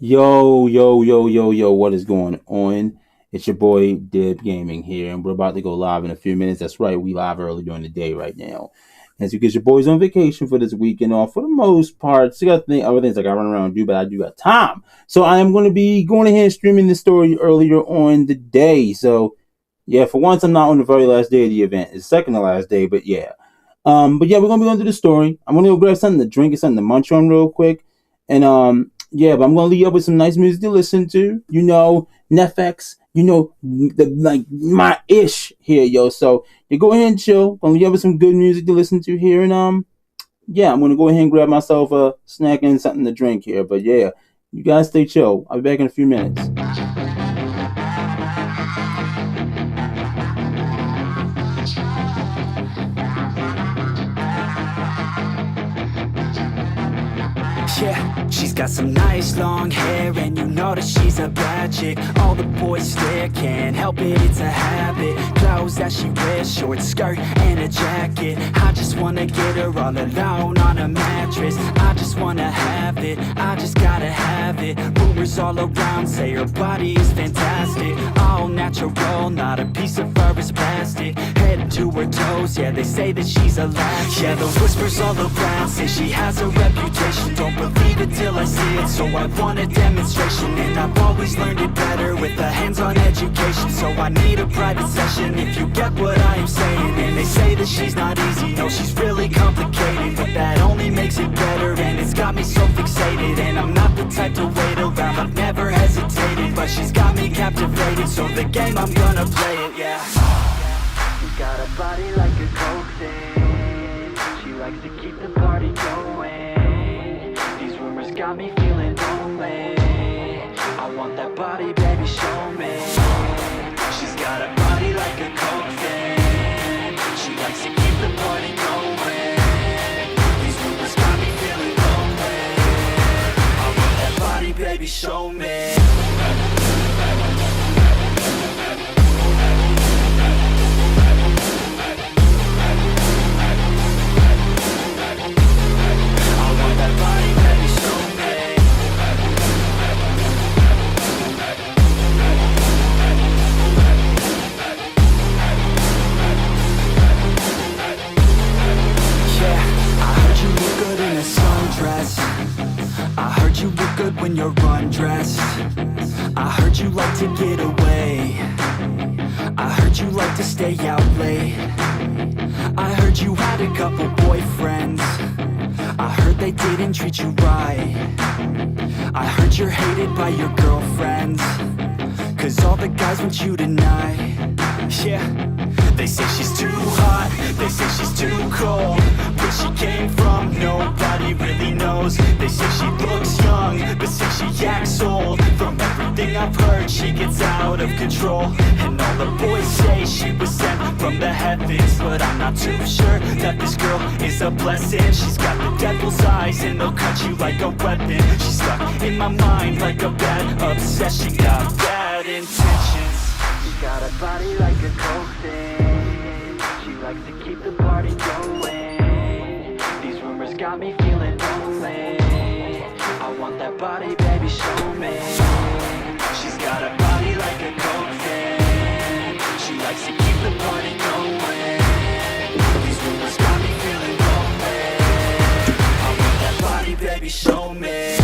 Yo, yo, yo, yo, yo, what is going on? It's your boy Dib Gaming here, and we're about to go live in a few minutes. That's right, we live early during the day right now. As you get your boys on vacation for this weekend off, for the most part, so got other things I got to run around and do, but I do got time. So I am going to be going ahead and streaming this story earlier on the day. So yeah, for once, I'm not on the very last day of the event. It's second to last day, but yeah. But yeah, we're gonna be going through the story. I'm gonna go grab something to drink and something to munch on real quick, and yeah, but I'm gonna leave you up with some nice music to listen to. You know, Netflix. You know, like my ish here, yo. So you go ahead and chill. I'm gonna leave you up with some good music to listen to here, and yeah, I'm gonna go ahead and grab myself a snack and something to drink here. But yeah, you guys stay chill. I'll be back in a few minutes. Yeah, she's got some nice long hair, and you know that she's a bad chick. All the boys stare, can't help it, it's a habit. Clothes that she wears, short skirt and a jacket. I just wanna get her all alone on a mattress. I just wanna have it, I just gotta have it. Rumors all around say her body is fantastic. All natural, not a piece of fur is plastic. Head to her toes, yeah, they say that she's a latch. Yeah, the whispers all around say she has a reputation. Don't believe it till I see it, so I want a demonstration. And I've always learned it better with a hands-on education. So I need a private session if you get what I am saying. And they say that she's not easy, no, she's really complicated. But that only makes it better, and it's got me so fixated. And I'm not the type to wait around, I've never hesitated. But she's got me captivated, so the game, I'm gonna play it, yeah. She's got a body like a coke thing. She likes to keep the party going. Got me feeling lonely. I want that body, baby, show me. She's got a body like a coke fan. She likes to keep the party going. These rumors got me feeling lonely. I want that body, baby, show me. I heard you look good when you're undressed. I heard you like to get away. I heard you like to stay out late. I heard you had a couple boyfriends. I heard they didn't treat you right. I heard you're hated by your girlfriends, cause all the guys want you tonight. Yeah, they say she's too hot, they say she's too cold. Where she came from, nobody really knows. They say she looks young, but say she acts old. From everything I've heard, she gets out of control. And all the boys say she was sent from the heavens, but I'm not too sure that this girl is a blessing. She's got the devil's eyes and they'll cut you like a weapon. She's stuck in my mind like a bad obsession. Got bad intentions. She's got a body like a coke thing. She likes to keep the party going. These rumors got me feeling lonely. I want that body, baby, show me. She's got a body like a coke thing. She likes to keep the party going. These rumors got me feeling lonely. I want that body, baby, show me.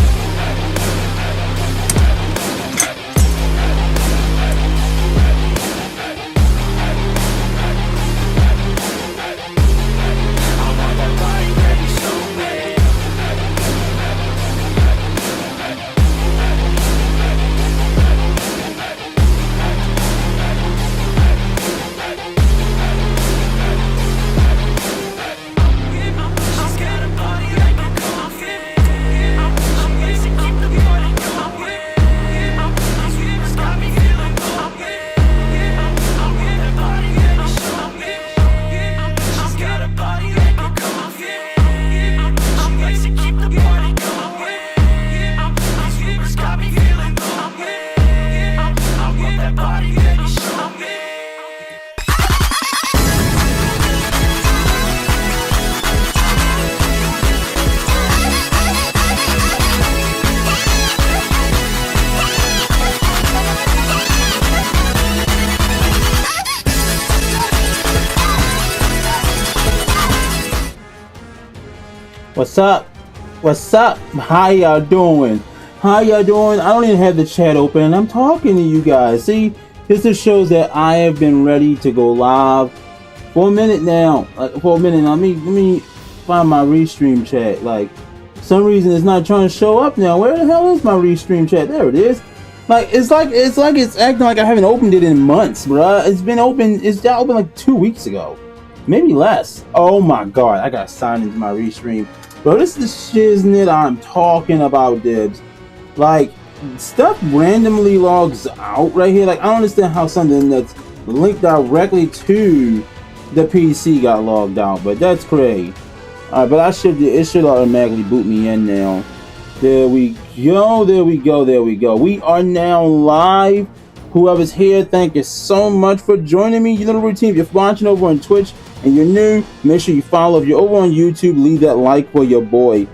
What's up? What's up? How y'all doing? How y'all doing? I don't even have the chat open. I'm talking to you guys. See, this just shows that I have been ready to go live for a minute now. For a minute. Let me find my restream chat. Like, for some reason it's not trying to show up now. Where the hell is my restream chat? There it is. Like it's acting like I haven't opened it in months, bruh. It's been open. It's got open like 2 weeks ago, maybe less. Oh my god, I gotta sign into my restream, bro. This is the shiznit I'm talking about, Dibs. Like, stuff randomly logs out right here. Like, I don't understand how something that's linked directly to the PC got logged out, but that's crazy. Alright, but it should automatically boot me in now. There we go, there we go, there we go. We are now live. Whoever's here, thank you so much for joining me. You know the routine. If you're watching over on Twitch and you're new, make sure you follow. If you're over on YouTube, leave that like for your boy.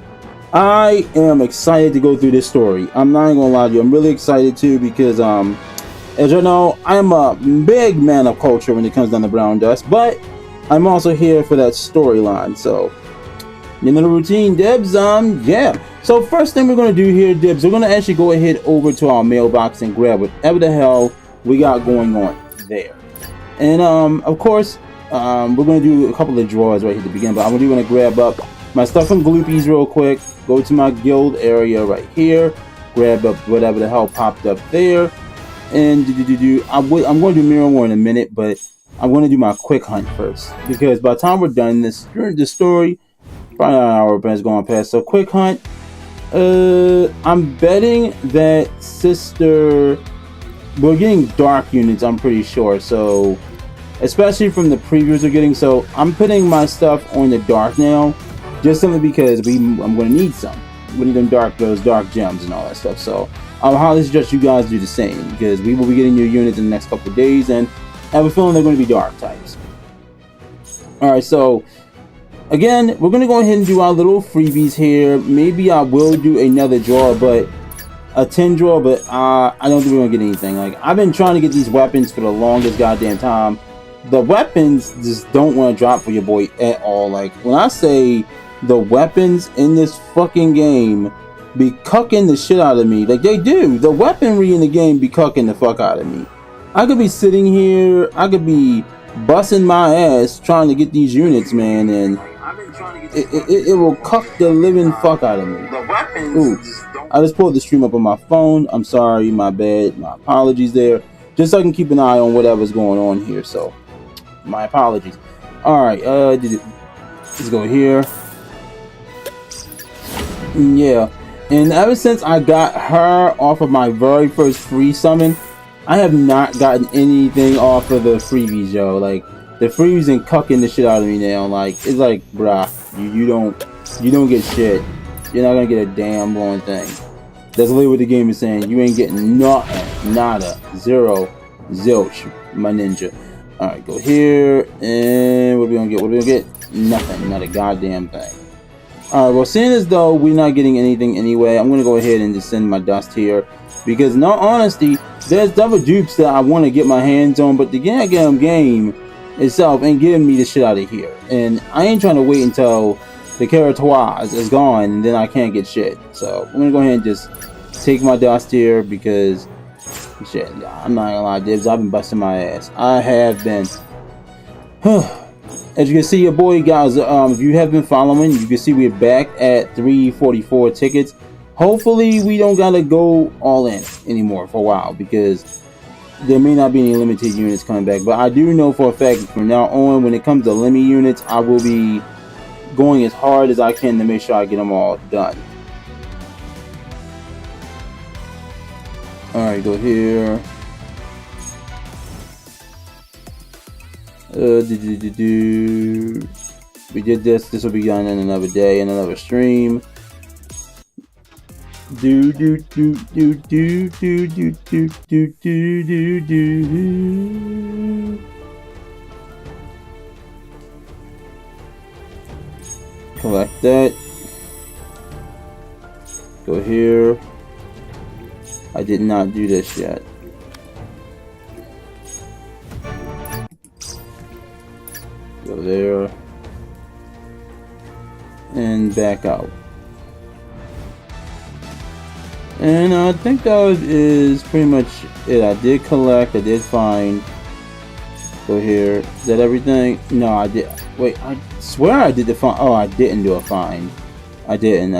I am excited to go through this story. I'm not gonna lie to you. I'm really excited too because, as you know, I'm a big man of culture when it comes down to brown dust, but I'm also here for that storyline. So, you know the routine, Dibs. Yeah. So first thing we're gonna do here, Dibs, we're gonna actually go ahead over to our mailbox and grab whatever the hell we got going on there. And of course, we're gonna do a couple of drawers right here at the beginning, but I'm really gonna grab up my stuff from Gloopies real quick. Go to my guild area right here, grab up whatever the hell popped up there, and I'm going to do Mirror War in a minute, but I'm going to do my quick hunt first because by the time we're done this story, probably an hour has gone past. So quick hunt. I'm betting that we're getting dark units, I'm pretty sure. So, especially from the previews we're getting. So, I'm putting my stuff on the dark now, just simply because I'm going to need some. We need those dark gems and all that stuff. So, I'll highly suggest you guys do the same because we will be getting new units in the next couple of days, and I have a feeling they're going to be dark types. Alright, so again, we're going to go ahead and do our little freebies here. Maybe I will do another draw, but a 10 draw, but I don't think we're going to get anything. Like, I've been trying to get these weapons for the longest goddamn time. The weapons just don't want to drop for your boy at all. Like, when I say the weapons in this fucking game be cucking the shit out of me, like they do. The weaponry in the game be cucking the fuck out of me. I could be sitting here, I could be busting my ass trying to get these units, man, and it will cuck the living fuck out of me. Ooh, I just pulled the stream up on my phone. I'm sorry, my bad, my apologies there. Just so I can keep an eye on whatever's going on here. So, my apologies. All right, let's go here. Yeah, and ever since I got her off of my very first free summon, I have not gotten anything off of the freebies, yo. Like, the freebies and cucking the shit out of me now. Like, it's like, bruh, you don't get shit. You're not gonna get a damn one thing. That's literally what the game is saying. You ain't getting nothing, nada, zero, zilch, my ninja. All right, go here, and what are we gonna get? What are we gonna get? Nothing, not a goddamn thing. All right, well, seeing as though we're not getting anything anyway, I'm gonna go ahead and just send my dust here. Because in all honesty, there's double dupes that I want to get my hands on, but the goddamn game itself ain't giving me the shit out of here. And I ain't trying to wait until the Caratoise is gone and then I can't get shit. So I'm gonna go ahead and just take my dust here because shit, I'm not gonna lie, Dibs, I've been busting my ass. I have been. As you can see, your boy, guys, if you have been following, you can see we're back at 344 tickets. Hopefully we don't gotta go all in anymore for a while because there may not be any limited units coming back, but I do know for a fact from now on, when it comes to limit units, I will be going as hard as I can to make sure I get them all done. Alright, go here. We did this will be done in another day, in another stream. Collect that. Go here. I did not do this yet. Go there. and back out. And I think that is pretty much it. I did collect, I did find. Go here. Is that everything? No, I did. Wait, I swear I did the find. Oh, I didn't do a find. I didn't.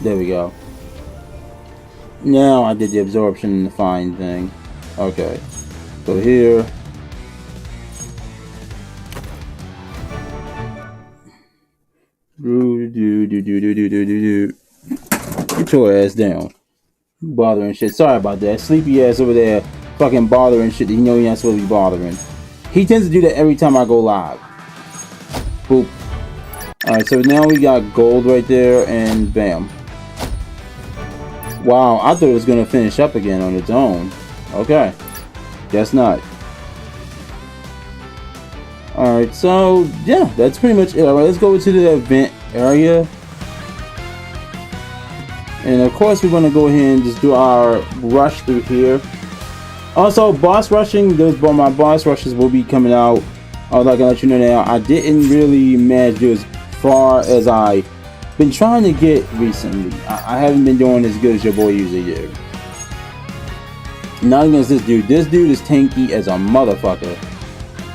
There we go. Now I did the absorption and the find thing. Okay. Go here. Get your ass down. Bothering shit. Sorry about that. Sleepy ass over there fucking bothering shit that you know you're not supposed to be bothering. He tends to do that every time I go live. Boop. Alright, so now we got gold right there and bam. Wow, I thought it was gonna finish up again on its own. Okay. Guess not. Alright, so yeah, that's pretty much it. Alright, let's go to the event area. And of course we're gonna go ahead and just do our rush through here. Also, boss rushing, my boss rushes will be coming out. I was like, I'll let you know now. I didn't really manage to do as far as I've been trying to get recently. I haven't been doing as good as your boy usually do. Not against this dude. This dude is tanky as a motherfucker.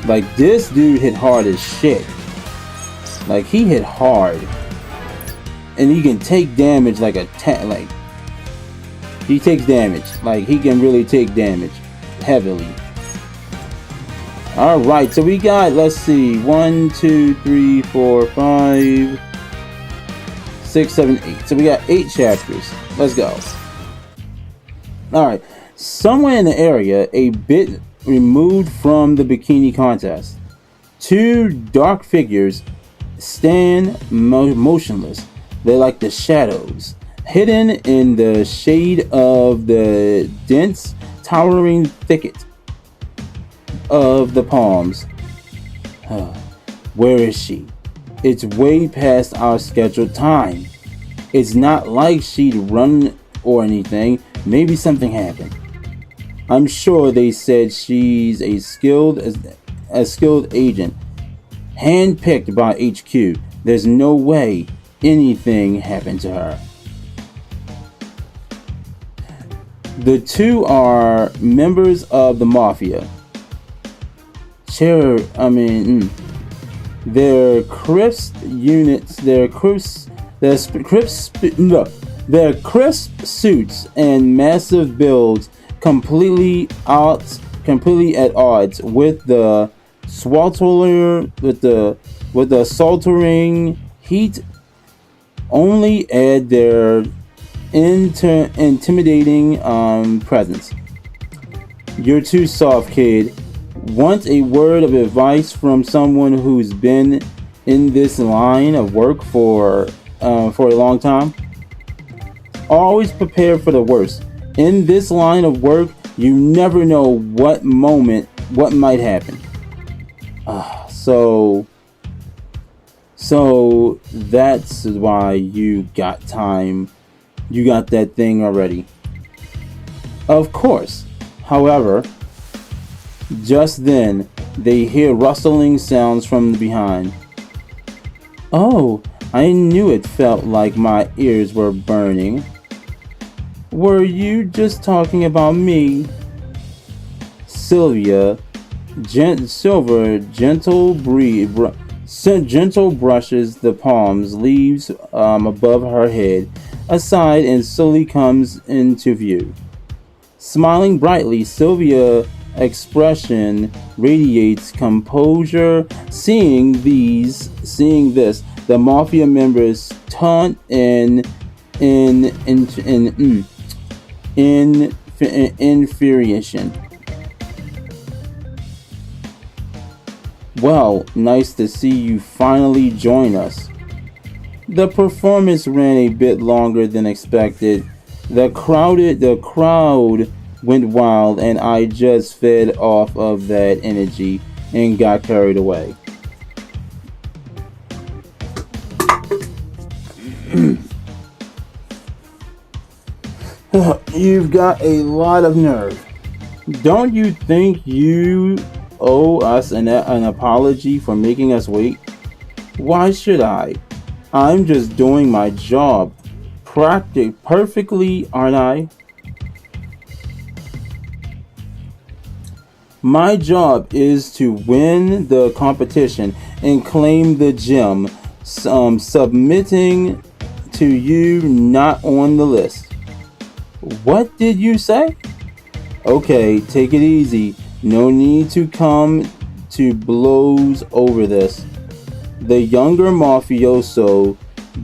Like, this dude hit hard as shit. Like, he hit hard. And he can take damage like a like, he takes damage. Like, he can really take damage. Heavily. Alright, so we got, let's see, 1, 2, 3, 4, 5, 6, 7, 8. So we got 8 chapters. Let's go. Alright. Somewhere in the area, a bit removed from the bikini contest, 2 dark figures stand motionless. They're like the shadows, hidden in the shade of the dense, towering thicket of the palms. Where is she? It's way past our scheduled time. It's not like she'd run or anything. Maybe something happened. I'm sure they said she's a skilled agent, handpicked by HQ. There's no way anything happened to her. The 2 are members of the mafia. Their crisp units, their crisp suits and massive builds completely at odds with the sweltering heat. Only add their intimidating presence. You're too soft, kid. Want a word of advice from someone who's been in this line of work for a long time? Always prepare for the worst. In this line of work, you never know what might happen. So that's why you got time. You got that thing already. Of course. However, just then, they hear rustling sounds from behind. Oh, I knew it felt like my ears were burning. Were you just talking about me? Sylvia, gentle brushes the palms leaves above her head aside and slowly comes into view. Smiling brightly, Sylvia's expression radiates composure. Seeing this, the mafia members taunt in infuriation. Well, nice to see you finally join us. The performance ran a bit longer than expected. The crowd went wild, and I just fed off of that energy and got carried away. You've got a lot of nerve. Don't you think you owe us an apology for making us wait? Why should I? I'm just doing my job. Perfectly, aren't I? My job is to win the competition and claim the gem. Submitting to you not on the list. What did you say? Okay, take it easy. No need to come to blows over this. The younger mafioso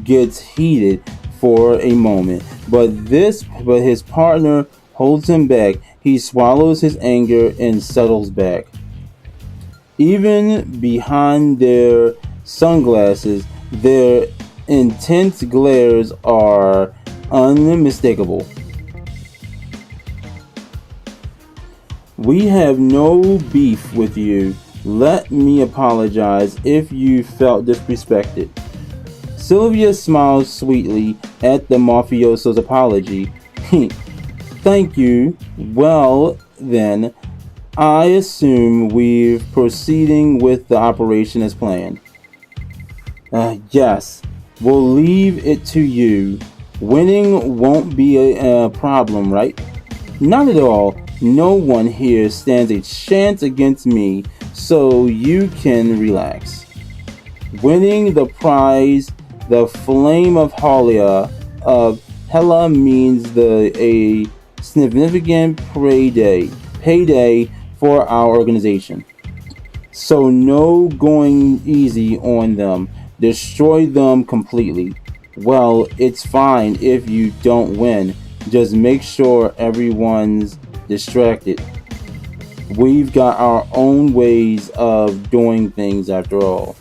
gets heated for a moment, but his partner holds him back. He swallows his anger and settles back. Even behind their sunglasses, their intense glares are unmistakable. We have no beef with you. Let me apologize if you felt disrespected. Sylvia smiles sweetly at the mafioso's apology. Thank you. Well, then, I assume we're proceeding with the operation as planned. Yes, we'll leave it to you. Winning won't be a problem, right? Not at all. No one here stands a chance against me, so you can relax. Winning the prize, the Flame of Hela means a significant payday for our organization. So no going easy on them. Destroy them completely. Well, it's fine if you don't win. Just make sure everyone's distracted. We've got our own ways of doing things after all.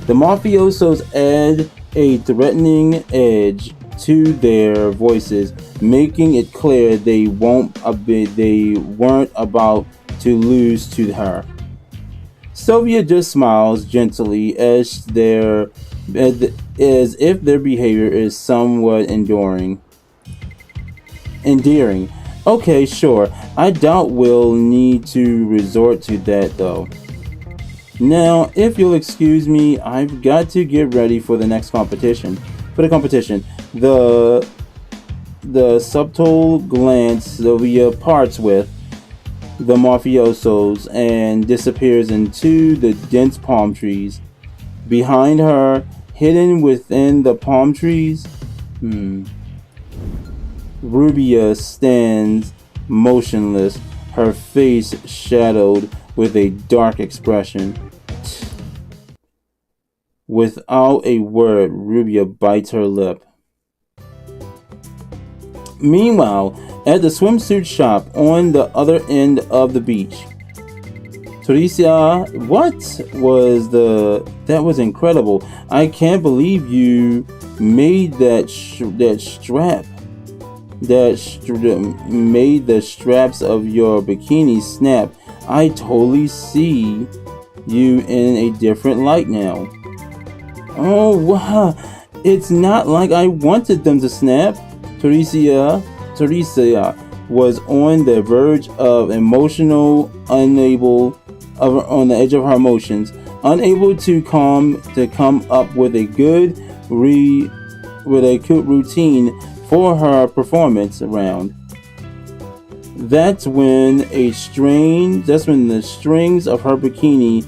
The mafiosos add a threatening edge to their voices, making it clear they weren't about to lose to her. Sylvia just smiles gently as if their behavior is somewhat endearing. Okay, sure. I doubt we'll need to resort to that though. Now, if you'll excuse me, I've got to get ready for the next competition. The subtle glance Sylvia parts with the mafiosos and disappears into the dense palm trees. Behind her, hidden within the palm trees, Rubia stands motionless, her face shadowed with a dark expression. Without a word, Rubia bites her lip. Meanwhile, at the swimsuit shop on the other end of the beach, Teresse, that was incredible. I can't believe you made made the straps of your bikini snap. I totally see you in a different light now. Oh wow, it's not like I wanted them to snap. Teresse was on the verge of on the edge of her emotions, unable to come up with a good routine for her performance round. That's when the strings of her bikini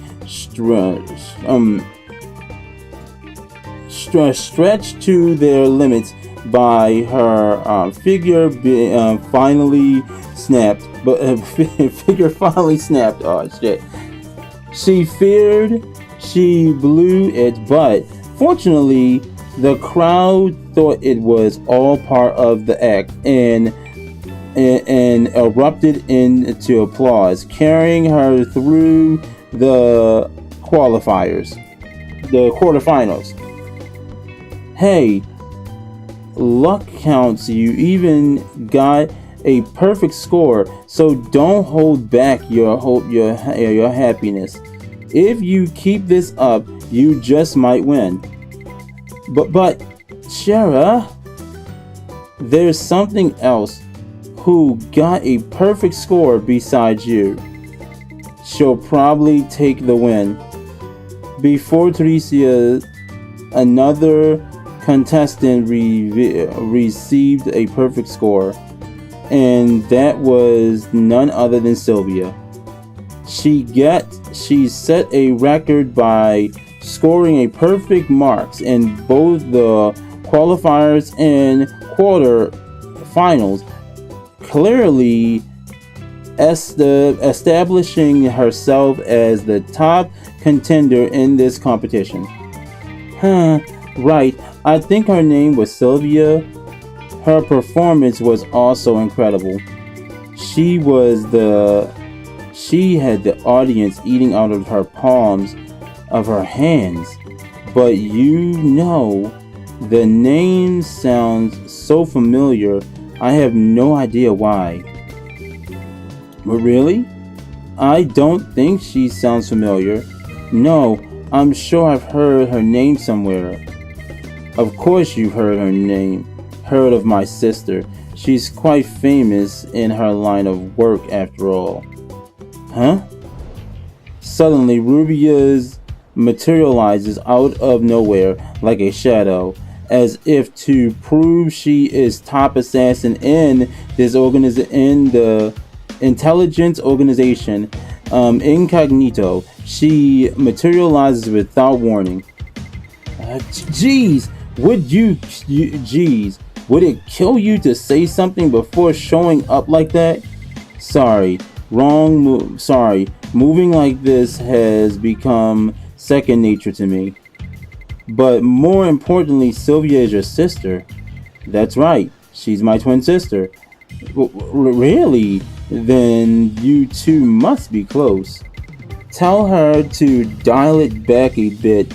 stretched to their limits by her figure finally snapped. Oh shit! She feared she blew it, but fortunately, the crowd thought it was all part of the act and erupted into applause, carrying her through the quarterfinals. Hey, luck counts. You even got a perfect score, so don't hold back your happiness. If you keep this up, you just might win. But Shara, there's something else. who got a perfect score besides you. She'll probably take the win. Before Teresse, another contestant received a perfect score, and that was none other than Sylvia. She set a record by scoring a perfect marks in both the qualifiers and quarter finals, clearly establishing herself as the top contender in this competition. Right, I think her name was Sylvia. Her performance was also incredible. She had the audience eating out of her palms of her hands. But the name sounds so familiar. I have no idea why. Really? I don't think she sounds familiar. No, I'm sure I've heard her name somewhere. Of course you've heard her name. Heard of my sister. She's quite famous in her line of work after all. Huh? Suddenly, Rubia's materializes out of nowhere like a shadow, as if to prove she is top assassin in the intelligence organization incognito. She materializes without warning. Jeez, would it kill you to say something before showing up like that? Sorry, wrong move. Sorry, moving like this has become second nature to me. But more importantly, Sylvia is your sister. That's right, she's my twin sister. Really? Then you two must be close. Tell her to dial it back a bit,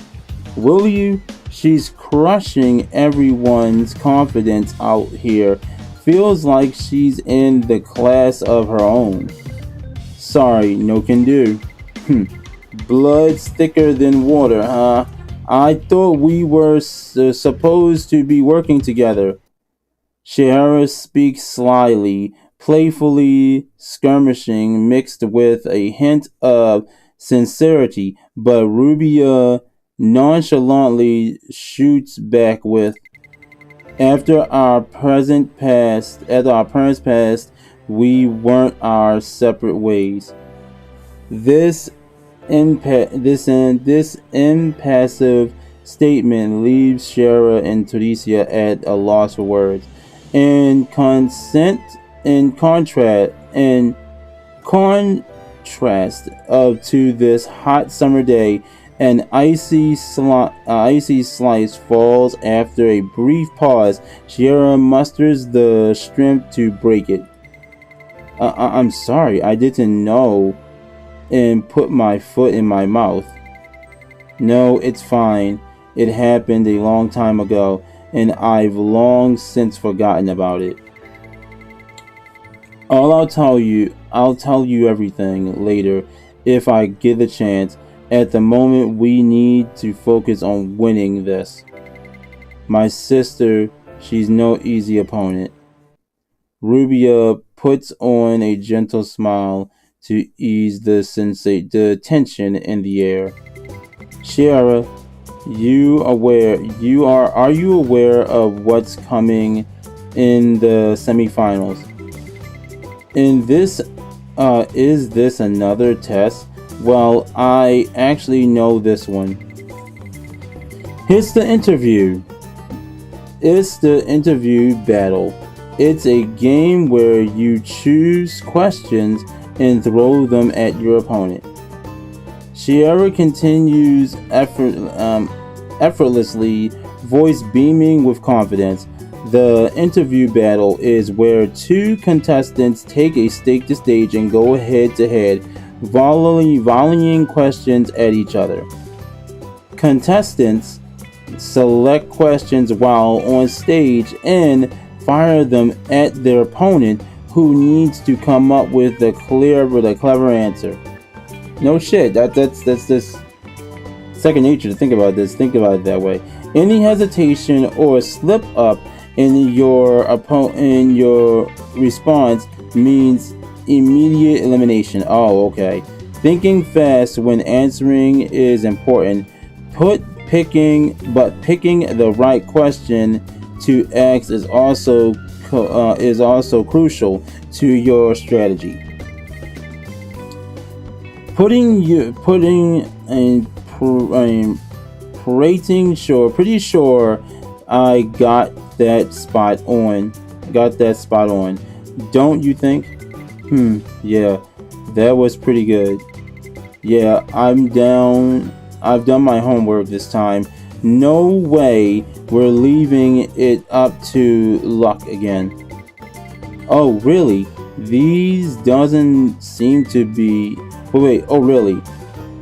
will you? She's crushing everyone's confidence out here. Feels like she's in the class of her own. Sorry, no can do. Blood's thicker than water, huh? I thought we were supposed to be working together. Scheherazade speaks slyly, playfully skirmishing, mixed with a hint of sincerity, but Rubia nonchalantly shoots back with, After our parents passed, we went our separate ways. This impassive statement leaves Scheherazade and Teresse at a loss for words. In contrast to this hot summer day, an icy slice falls after a brief pause. Scheherazade musters the strength to break it. I'm sorry, I didn't know, and put my foot in my mouth. No, it's fine. It happened a long time ago, and I've long since forgotten about it. I'll tell you everything later if I get the chance. At the moment, we need to focus on winning this. My sister, she's no easy opponent. Rubia puts on a gentle smile to ease the tension in the air. Scheherazade, are you aware of what's coming in the semifinals? Is this another test? Well, I actually know this one. It's the interview battle. It's a game where you choose questions and throw them at your opponent. Scheherazade continues effortlessly, voice beaming with confidence. The interview battle is where two contestants take a stake to stage and go head to head, volleying questions at each other. Contestants select questions while on stage and fire them at their opponent, who needs to come up with a clever answer. No shit, that's this second nature to think about this. Think about it that way. Any hesitation or slip up in your response means immediate elimination. Oh, okay. Thinking fast when answering is important. Picking the right question to ask is also crucial to your strategy. Pretty sure I got that spot on. Don't you think? Yeah, that was pretty good. Yeah, I'm down. I've done my homework this time. No way we're leaving it up to luck again. Oh, really? These doesn't seem to be... Wait, oh really?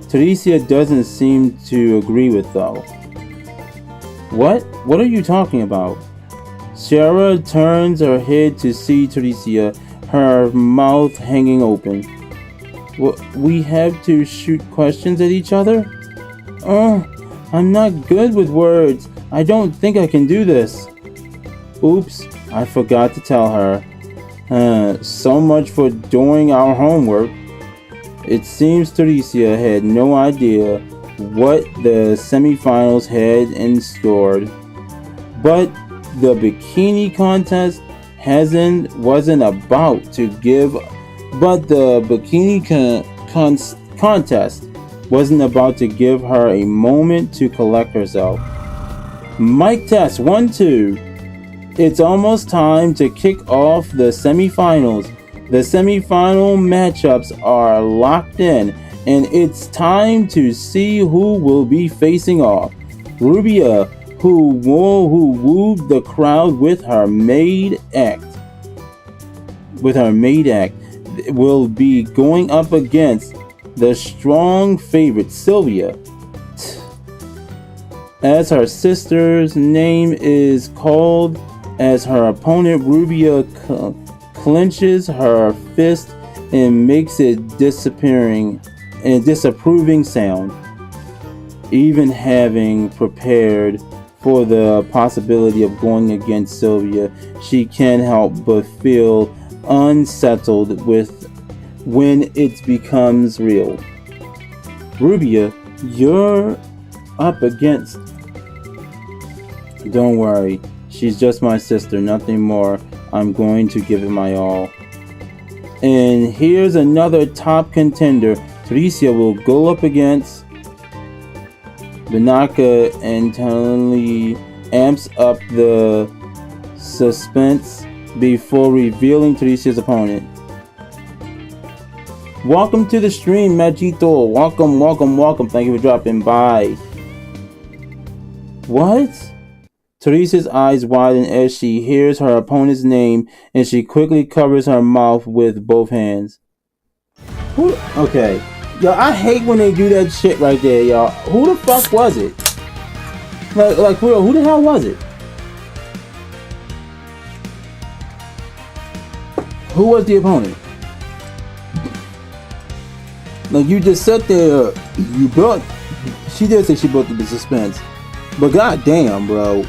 Teresse doesn't seem to agree with though. What? What are you talking about? Sarah turns her head to see Teresse, her mouth hanging open. We have to shoot questions at each other? Oh, I'm not good with words. I don't think I can do this. Oops, I forgot to tell her. So much for doing our homework. It seems Teresse had no idea what the semifinals had in store. But the bikini contest contest wasn't about to give her a moment to collect herself. Mic test 1 2. It's almost time to kick off the semifinals. The semifinal matchups are locked in, and it's time to see who will be facing off. Rubia, who wooed the crowd with her Maid act, will be going up against the strong favorite Sylvia. As her sister's name is called as her opponent, Rubia clenches her fist and makes a disapproving sound. Even having prepared for the possibility of going against Sylvia, she can't help but feel unsettled when it becomes real. Rubia, you're up against... Don't worry, she's just my sister, nothing more. I'm going to give it my all. And here's another top contender. Teresse will go up against Banaka and internally amps up the suspense before revealing Teresse's opponent. Welcome to the stream, Majito. Welcome. Thank you for dropping by. What? Teresse's eyes widen as she hears her opponent's name, and she quickly covers her mouth with both hands. Okay. Yo, I hate when they do that shit right there, y'all. Who the fuck was it? Like real, who the hell was it? Who was the opponent? Like, you just sat there, she did say she built the suspense. But goddamn, bro.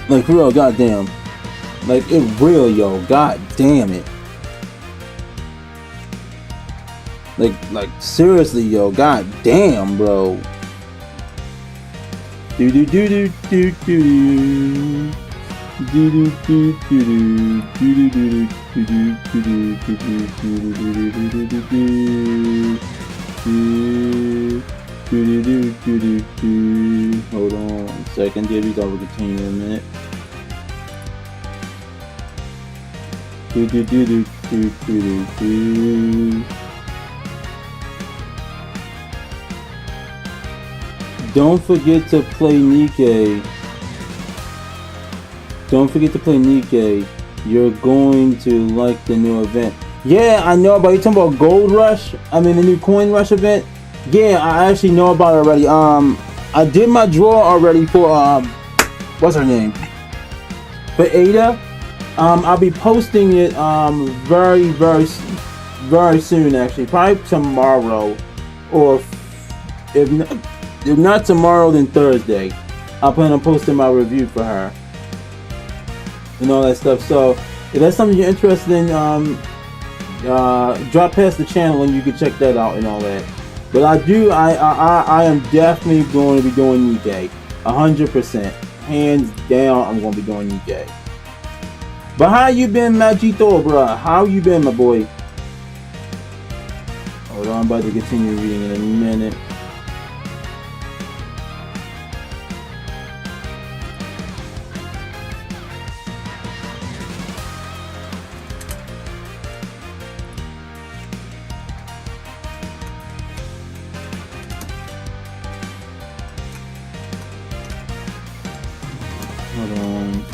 Like, for real, goddamn. Like, it real, yo. God damn it. Like, seriously, yo. God damn, bro. Hold on 1 second, Debbie. That will continue in a minute. Don't forget to play Nikkei. You're going to like the new event. Yeah, I know about you. Talking about Gold Rush? I mean, the new Coin Rush event? Yeah, I actually know about it already. I did my draw already for, what's her name? For Ada. I'll be posting it, very soon, actually. Probably tomorrow. Or if not tomorrow, then Thursday. I plan on posting my review for her and all that stuff. So if that's something you're interested in, drop past the channel and you can check that out and all that. But I am definitely going to be doing Nikkei, 100%, hands down. I'm going to be doing Nikkei. But how you been, Majito, bruh? How you been, my boy? Hold on, I'm about to continue reading in a minute. Hold on.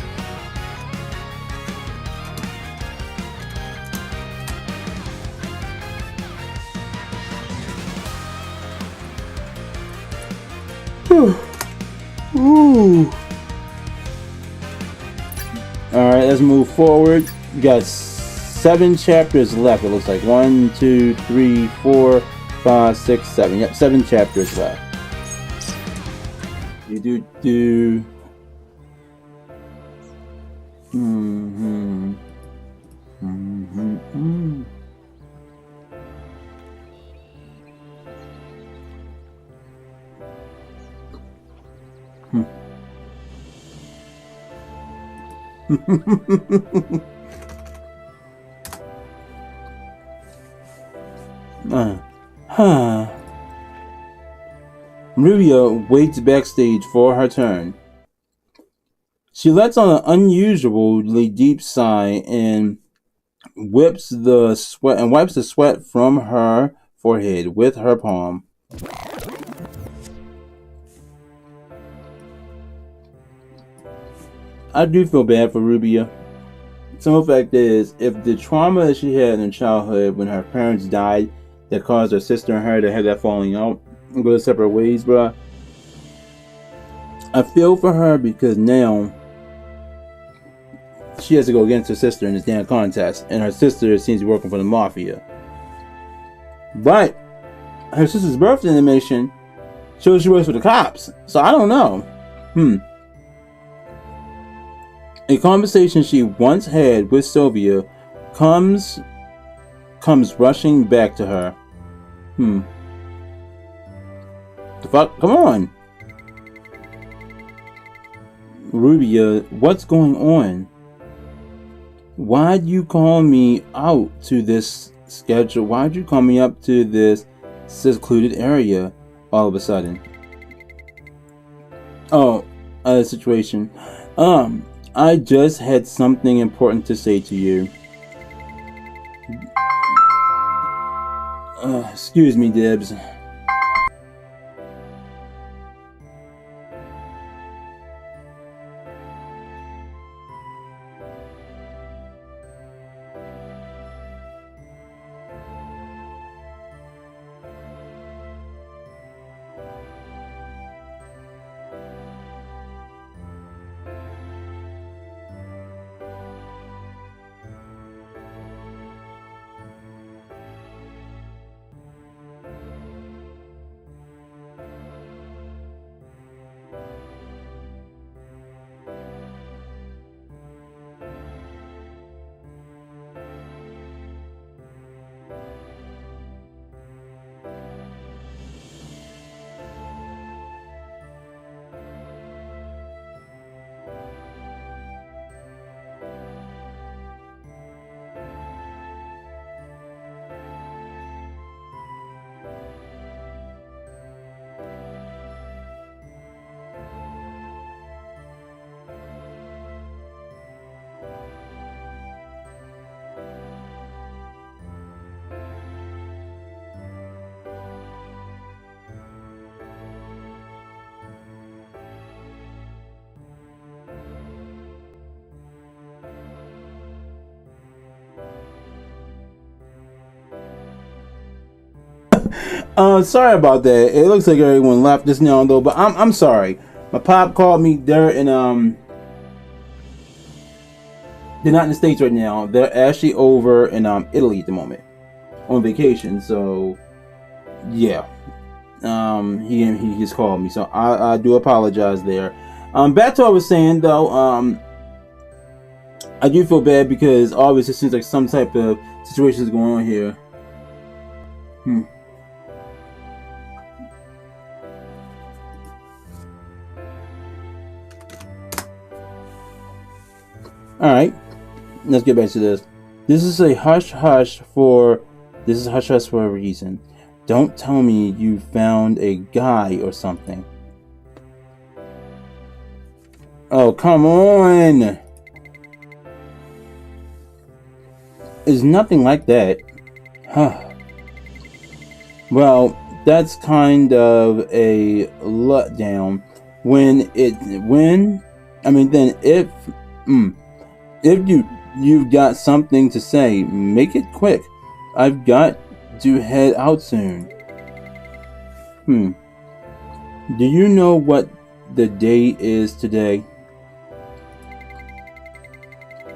Ooh. Alright, let's move forward. We got 7 chapters left. It looks like 1, 2, 3, 4, 5, 6, 7. Yep, 7 chapters left. Do. Rubia waits backstage for her turn. She lets out an unusually deep sigh and wipes the sweat from her forehead with her palm. I do feel bad for Rubia. Simple fact is, if the trauma that she had in childhood when her parents died that caused her sister and her to have that falling out and go separate ways, bruh, I feel for her because now she has to go against her sister in this damn contest, and her sister seems to be working for the mafia. But her sister's birthday animation shows she works for the cops, so I don't know. A conversation she once had with Sylvia comes rushing back to her. The fuck? Come on. Rubia, what's going on? Why'd you call me out to this schedule? Why'd you call me up to this secluded area all of a sudden? Oh, situation. I just had something important to say to you. Excuse me, Dibs. Sorry about that. It looks like everyone left just now though, but I'm sorry. My pop called me. They're in they're not in the States right now. They're actually over in Italy at the moment on vacation. So yeah, he just called me. So I do apologize there. Back to what I was saying though. I do feel bad because obviously it seems like some type of situation is going on here. Alright, let's get back to this. This is a hush hush for a reason. Don't tell me you found a guy or something. Oh, come on! It's nothing like that. Well, that's kind of a letdown. If you've got something to say, make it quick. I've got to head out soon. Do you know what the day is today?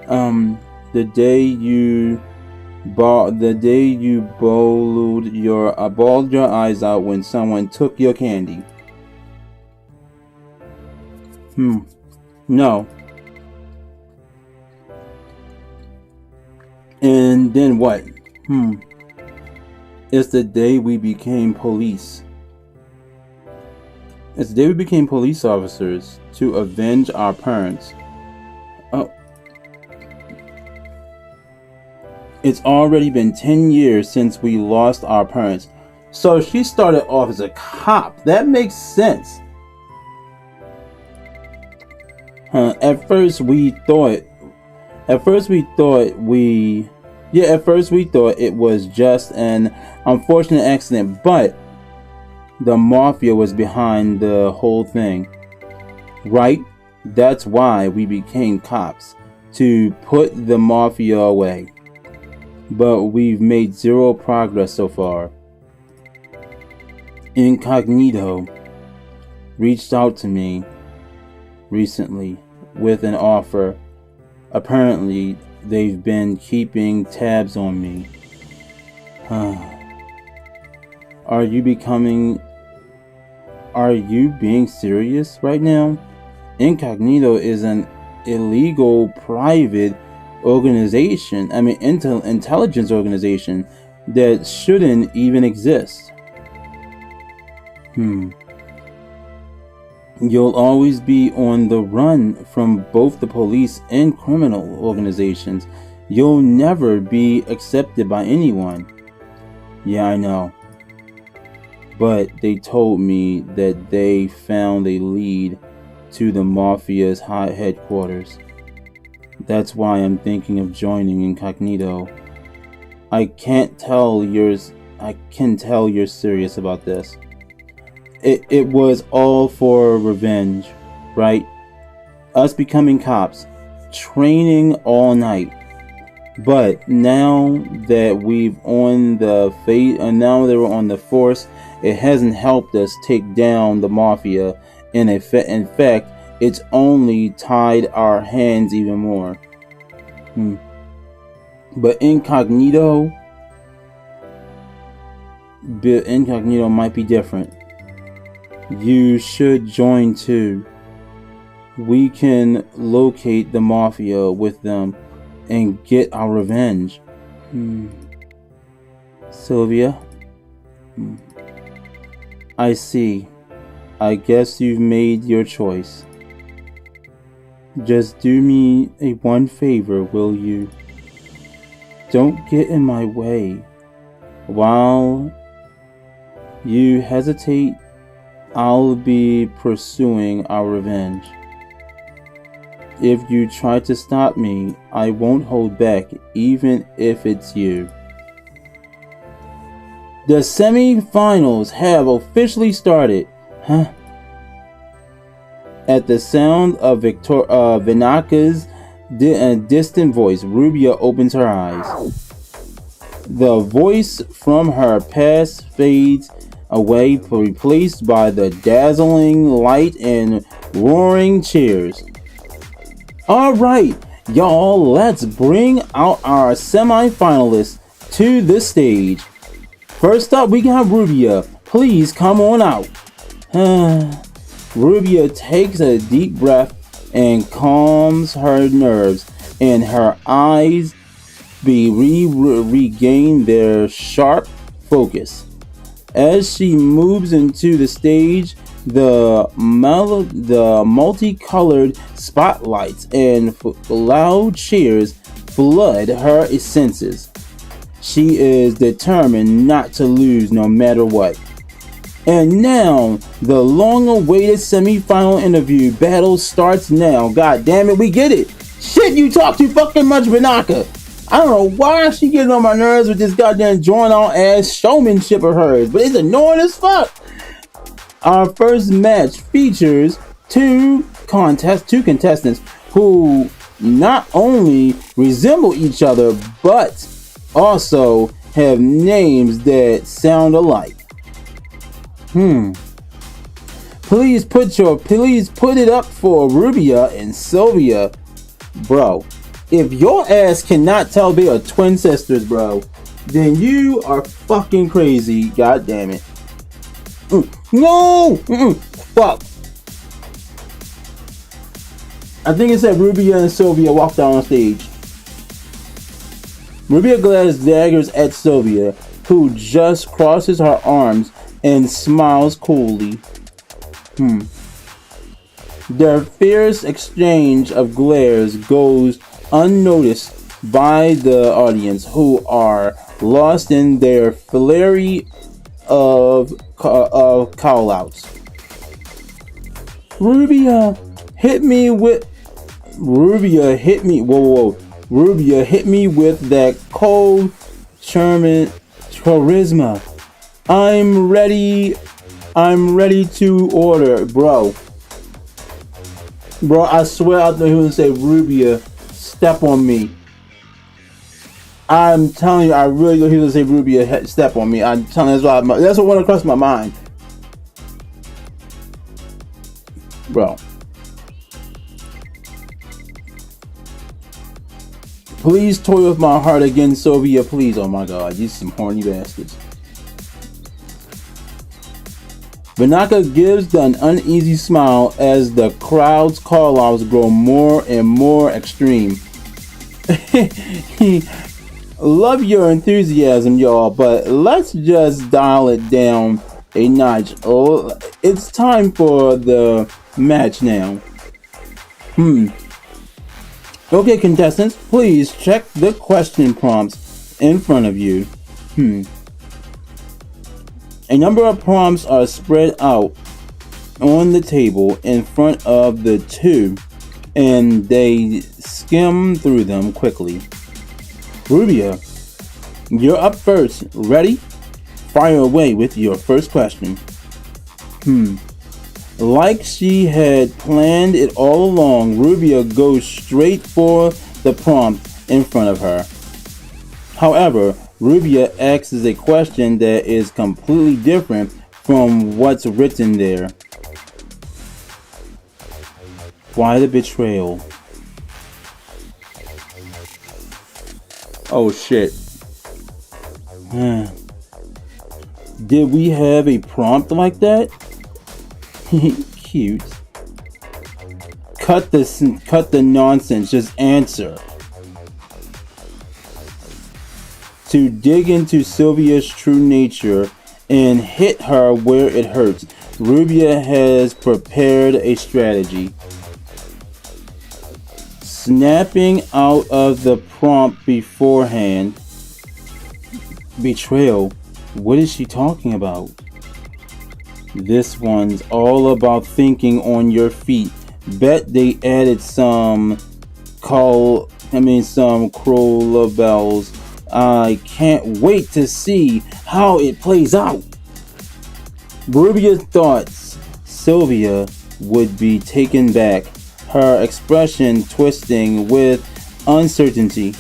The day you bawled your eyes out when someone took your candy. No. And then what? It's the day we became police. It's the day we became police officers to avenge our parents. Oh. It's already been 10 years since we lost our parents. So she started off as a cop. That makes sense. At first we thought it was just an unfortunate accident, but the mafia was behind the whole thing. Right? That's why we became cops, to put the mafia away. But we've made zero progress so far. Incognito reached out to me recently with an offer. Apparently, they've been keeping tabs on me. Are you being serious right now? Incognito is an illegal private organization. Intelligence organization that shouldn't even exist. You'll always be on the run from both the police and criminal organizations. You'll never be accepted by anyone. Yeah, I know. But they told me that they found a lead to the mafia's headquarters. That's why I'm thinking of joining Incognito. I can tell you're serious about this. It was all for revenge, right? Us becoming cops, training all night. But now that we're on the force, it hasn't helped us take down the mafia. In fact, it's only tied our hands even more. But Incognito might be different. You should join too. We can locate the mafia with them and get our revenge. Sylvia? I see. I guess you've made your choice. Just do me one favor, will you? Don't get in my way. While you hesitate, I'll be pursuing our revenge. If you try to stop me, I won't hold back, even if it's you. The semi-finals have officially started. At the sound of Vinaka's distant voice, Rubia opens her eyes. The voice from her past fades away, replaced by the dazzling light and roaring cheers. Alright, y'all, let's bring out our semi-finalists to the stage. First up, we got Rubia. Please come on out. Rubia takes a deep breath and calms her nerves, and her eyes regain their sharp focus. As she moves into the stage, the multicolored spotlights and loud cheers flood her senses. She is determined not to lose no matter what. And now, the long-awaited semi-final interview battle starts now. God damn it, we get it. Shit, you talk too fucking much, Banaka. I don't know why she getting on my nerves with this goddamn drawn-out ass showmanship of hers, but it's annoying as fuck. Our first match features two contestants who not only resemble each other, but also have names that sound alike. Please put it up for Rubia and Sylvia. Bro, if your ass cannot tell they are twin sisters, bro, then you are fucking crazy. God damn it. No! Fuck. I think it said Rubia and Sylvia walked down on stage. Rubia glares daggers at Sylvia, who just crosses her arms and smiles coolly. Their fierce exchange of glares goes unnoticed by the audience, who are lost in their flurry of call-outs. Rubia hit me with that cold charisma. I'm ready to order, bro. I swear out there he would say, Rubia, step on me. I'm telling you, I really thought he would say, Rubia, step on me. I'm telling you, that's what went across my mind. Bro. Please toy with my heart again, Sylvia, please. Oh my god, these some horny bastards. Banaka gives an uneasy smile as the crowd's call-outs grow more and more extreme. Love your enthusiasm, y'all, but let's just dial it down a notch. Oh, it's time for the match now. Okay, contestants, please check the question prompts in front of you. A number of prompts are spread out on the table in front of the two, and they skim through them quickly. Rubia, you're up first. Ready? Fire away with your first question. Like she had planned it all along, Rubia goes straight for the prompt in front of her. However, Rubia asks a question that is completely different from what's written there. Why the betrayal? Oh shit. Did we have a prompt like that? Cute. Cut the nonsense, just answer. To dig into Sylvia's true nature and hit her where it hurts, Rubia has prepared a strategy. Snapping out of the prompt beforehand. Betrayal. What is she talking about? This one's all about thinking on your feet. Bet they added some cruel bells. I can't wait to see how it plays out. Rubia thought Sylvia would be taken back, her expression twisting with uncertainty.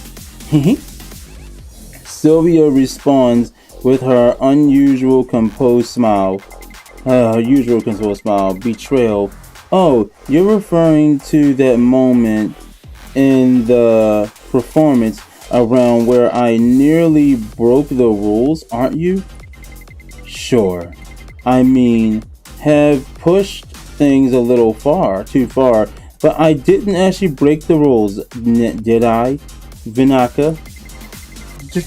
Sylvia responds with her usual composed smile. Betrayal. Oh, you're referring to that moment in the performance around where I nearly broke the rules, aren't you? Sure. I mean, have pushed things a little too far. But I didn't actually break the rules, did I, Vinaka?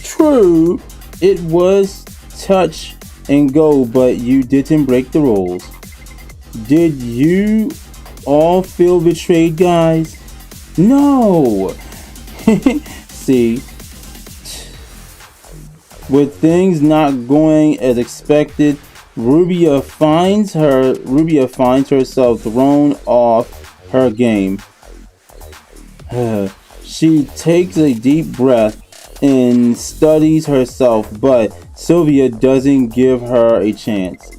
True, it was touch and go, but you didn't break the rules. Did you all feel betrayed, guys? No! See, with things not going as expected, Rubia finds herself thrown off her game. She takes a deep breath and studies herself, but Sylvia doesn't give her a chance.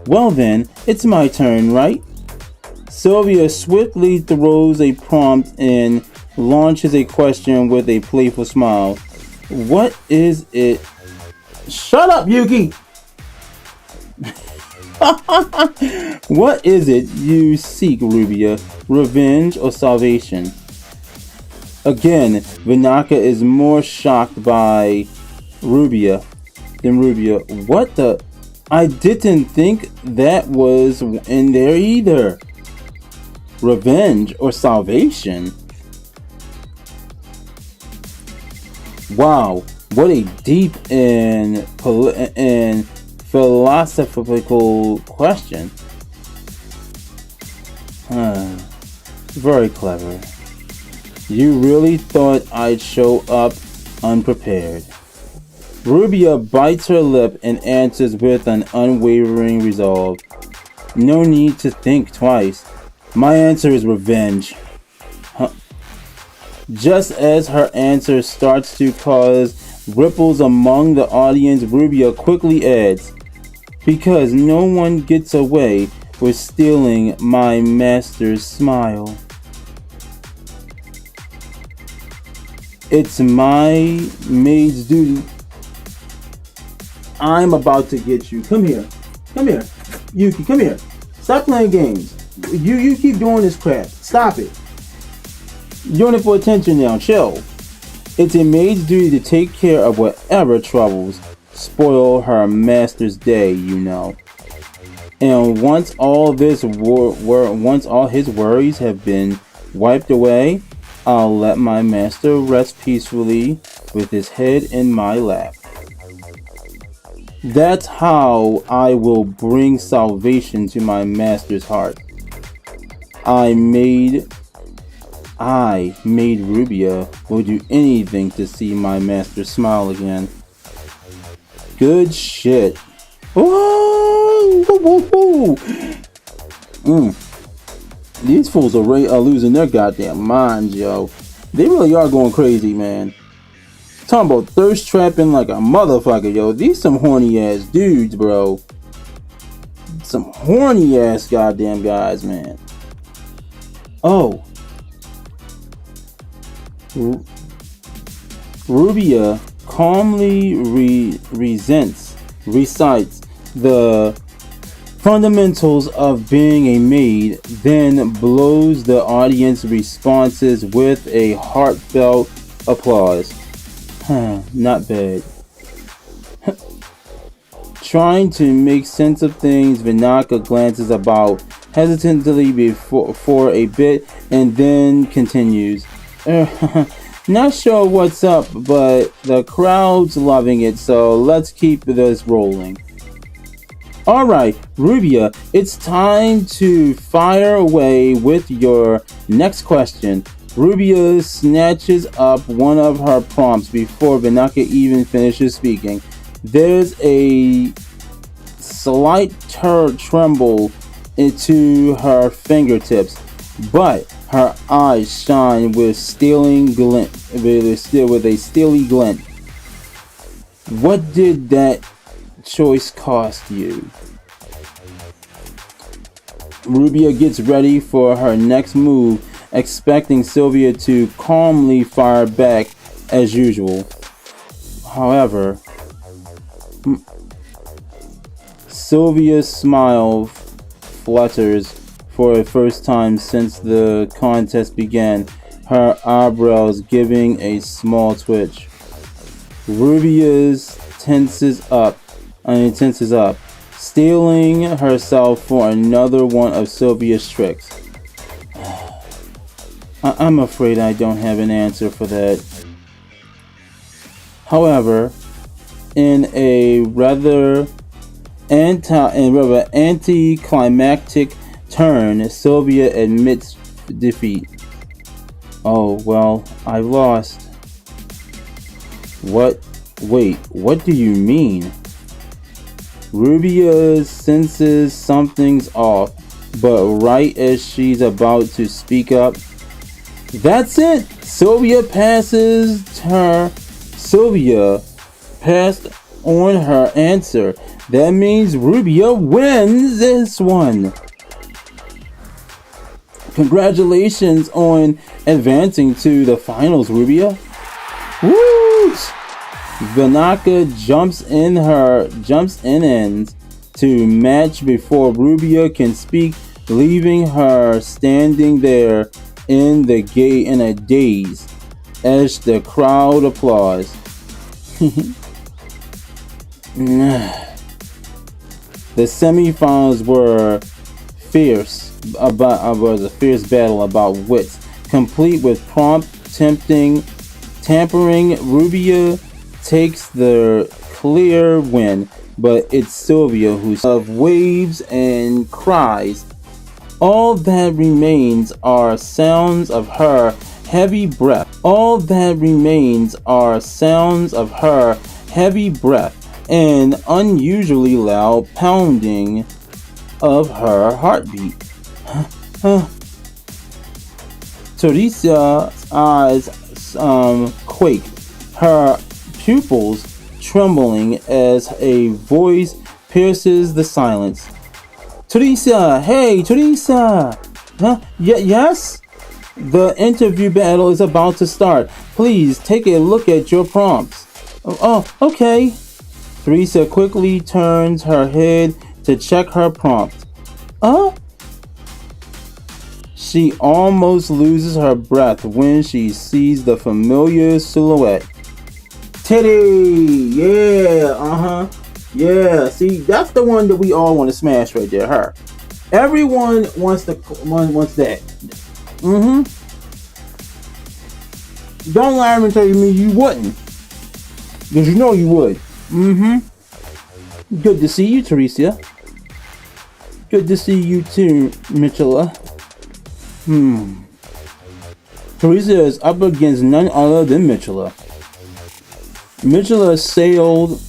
Well then, it's my turn, right? Sylvia swiftly throws a prompt and launches a question with a playful smile. What is it? Shut up, Yuki! What is it you seek, Rubia? Revenge or salvation? Again, Vinaka is more shocked by Rubia than Rubia. What the? I didn't think that was in there either. Revenge or salvation? Wow, what a deep and philosophical question. Very clever. You really thought I'd show up unprepared. Rubia bites her lip and answers with an unwavering resolve. No need to think twice. My answer is revenge. Just as her answer starts to cause ripples among the audience, Rubia quickly adds, because no one gets away with stealing my master's smile. It's my maid's duty. I'm about to get you. Come here. Yuki, come here. Stop playing games. You keep doing this crap. Stop it. You're doing it for attention now. Chill. It's a maid's duty to take care of whatever troubles spoil her master's day, you know. And once all his worries have been wiped away, I'll let my master rest peacefully with his head in my lap. That's how I will bring salvation to my master's heart. I made Rubia will do anything to see my master smile again. Good shit. Whoa, whoa, whoa, whoa. These fools are losing their goddamn minds, yo. They really are going crazy, man. Talking about thirst trapping like a motherfucker, yo. These some horny ass dudes, bro. Some horny ass goddamn guys, man. Oh. Rubia calmly recites the fundamentals of being a maid, then blows the audience responses with a heartfelt applause. Not bad. Trying to make sense of things, Vinaka glances about hesitantly for a bit and then continues. Not sure what's up, but the crowd's loving it, so let's keep this rolling. Alright, Rubia, it's time to fire away with your next question. Rubia snatches up one of her prompts before Vinaka even finishes speaking. There's a slight tremble into her fingertips, but her eyes shine with a steely glint. What did that choice cost you? Rubia gets ready for her next move, expecting Sylvia to calmly fire back as usual. However, Sylvia's smile flutters for the first time since the contest began, her eyebrows giving a small twitch. Rubia's tenses up. steeling herself for another one of Sylvia's tricks. I'm afraid I don't have an answer for that. However, in a rather anticlimactic turn, Sylvia admits defeat. Oh, well, I lost. What? Wait, what do you mean? Rubia senses something's off, but right as she's about to speak up, that's it! Sylvia passed on her answer. That means Rubia wins this one. Congratulations on advancing to the finals, Rubia. Woo! Vanaka jumps in to match before Rubia can speak, leaving her standing there in a daze as the crowd applauds. The semifinals were fierce. Was a fierce battle about wits, complete with prompt tampering. Rubia takes the clear win, but it's Sylvia who of waves and cries. All that remains are sounds of her heavy breath. All that remains are sounds of her heavy breath and unusually loud pounding of her heartbeat. Terese's eyes quake, her pupils trembling as a voice pierces the silence. Teresse! Hey, Teresse! Huh? Yes? The interview battle is about to start. Please take a look at your prompts. Oh, okay. Teresse quickly turns her head to check her prompt. She almost loses her breath when she sees the familiar silhouette. Teddy! Yeah, Yeah, see, that's the one that we all want to smash right there, her. Everyone wants that. Don't lie and tell me you wouldn't. Because you know you would. Good to see you, Teresse. Good to see you too, Mitchella. Teresse is up against none other than Mitchella. Mitchella sailed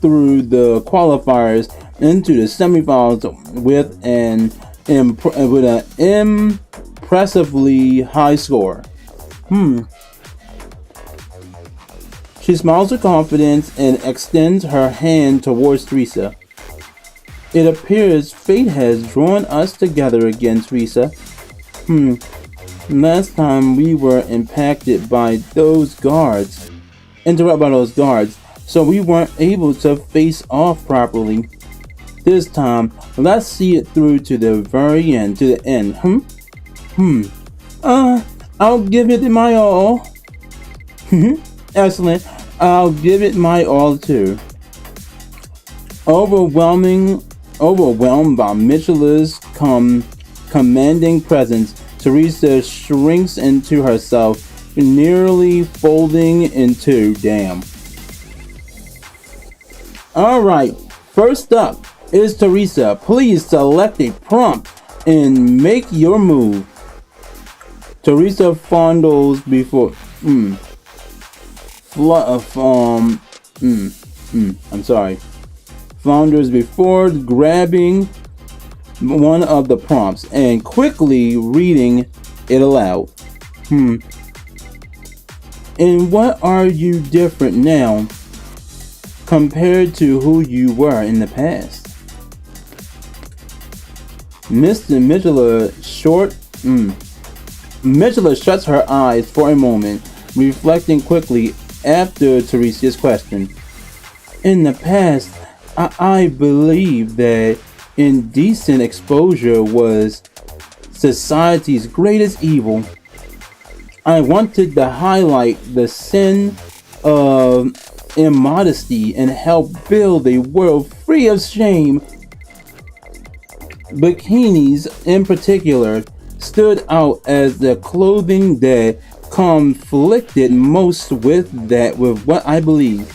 through the qualifiers into the semifinals with an impressively high score. She smiles with confidence and extends her hand towards Teresse. It appears fate has drawn us together again, Teresse. Last time we were interrupted by those guards, so we weren't able to face off properly. This time, let's see it through to the very end, to the end. I'll give it my all. Excellent. I'll give it my all too. Overwhelmed by Mitchella's commanding presence, Teresse shrinks into herself, nearly folding in two. Damn. Alright, first up is Teresse. Please select a prompt and make your move. Teresse fondles before Founders before grabbing one of the prompts and quickly reading it aloud. In what are you different now compared to who you were in the past? Mitchella shuts her eyes for a moment, reflecting quickly after Teresse's question. In the past, I believed that indecent exposure was society's greatest evil. I wanted to highlight the sin of immodesty and help build a world free of shame. Bikinis, in particular, stood out as the clothing that conflicted most with what I believe.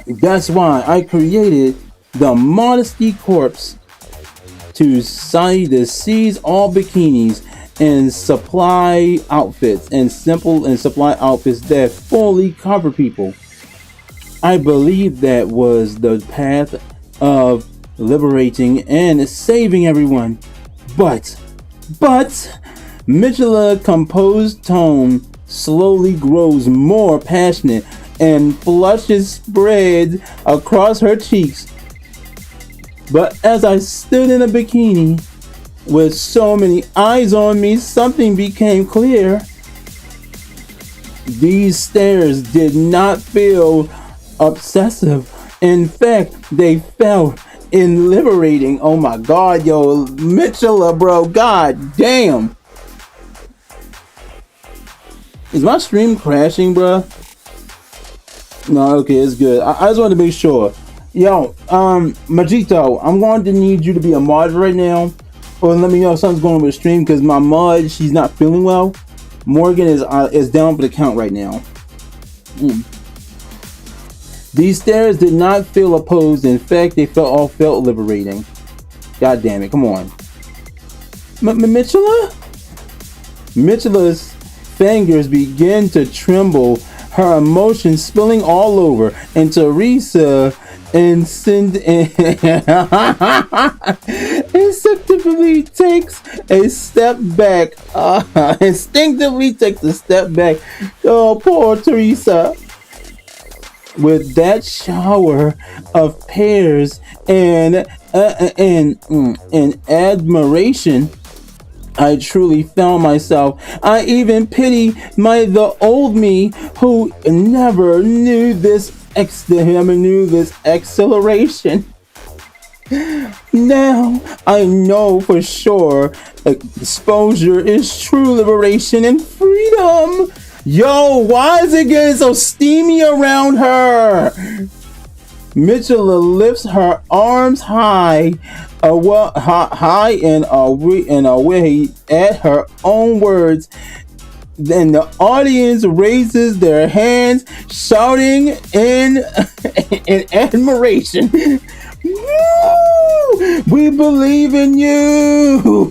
That's why I created the Modesty Corps to seize all bikinis and supply outfits that fully cover people. I believe that was the path of liberating and saving everyone. But Mitchell's composed tone slowly grows more passionate and flushes spread across her cheeks. But as I stood in a bikini with so many eyes on me, something became clear. These stares did not feel obsessive. In fact, they felt liberating. Oh my god, yo, Mitchell, bro, god damn. Is my stream crashing, bro? No, okay, it's good. I just wanted to make sure. Yo, Majito, I'm going to need you to be a mod right now, or let me know if something's going on with the stream, because my mod, she's not feeling well. Morgan is down for the count right now. These stares did not feel opposed. In fact, they felt liberating. God damn it! Come on, Mitchell's fingers began to tremble, her emotions spilling all over, and Teresse instinctively takes a step back. Oh, poor Teresse. With that shower of pears and admiration, I truly found myself. I even pity the old me who never knew this exhilaration. Now I know for sure exposure is true liberation and freedom. Yo, why is it getting so steamy around her? Mitchell lifts her arms high and away at her own words. Then the audience raises their hands, shouting in admiration. Woo! We believe in you.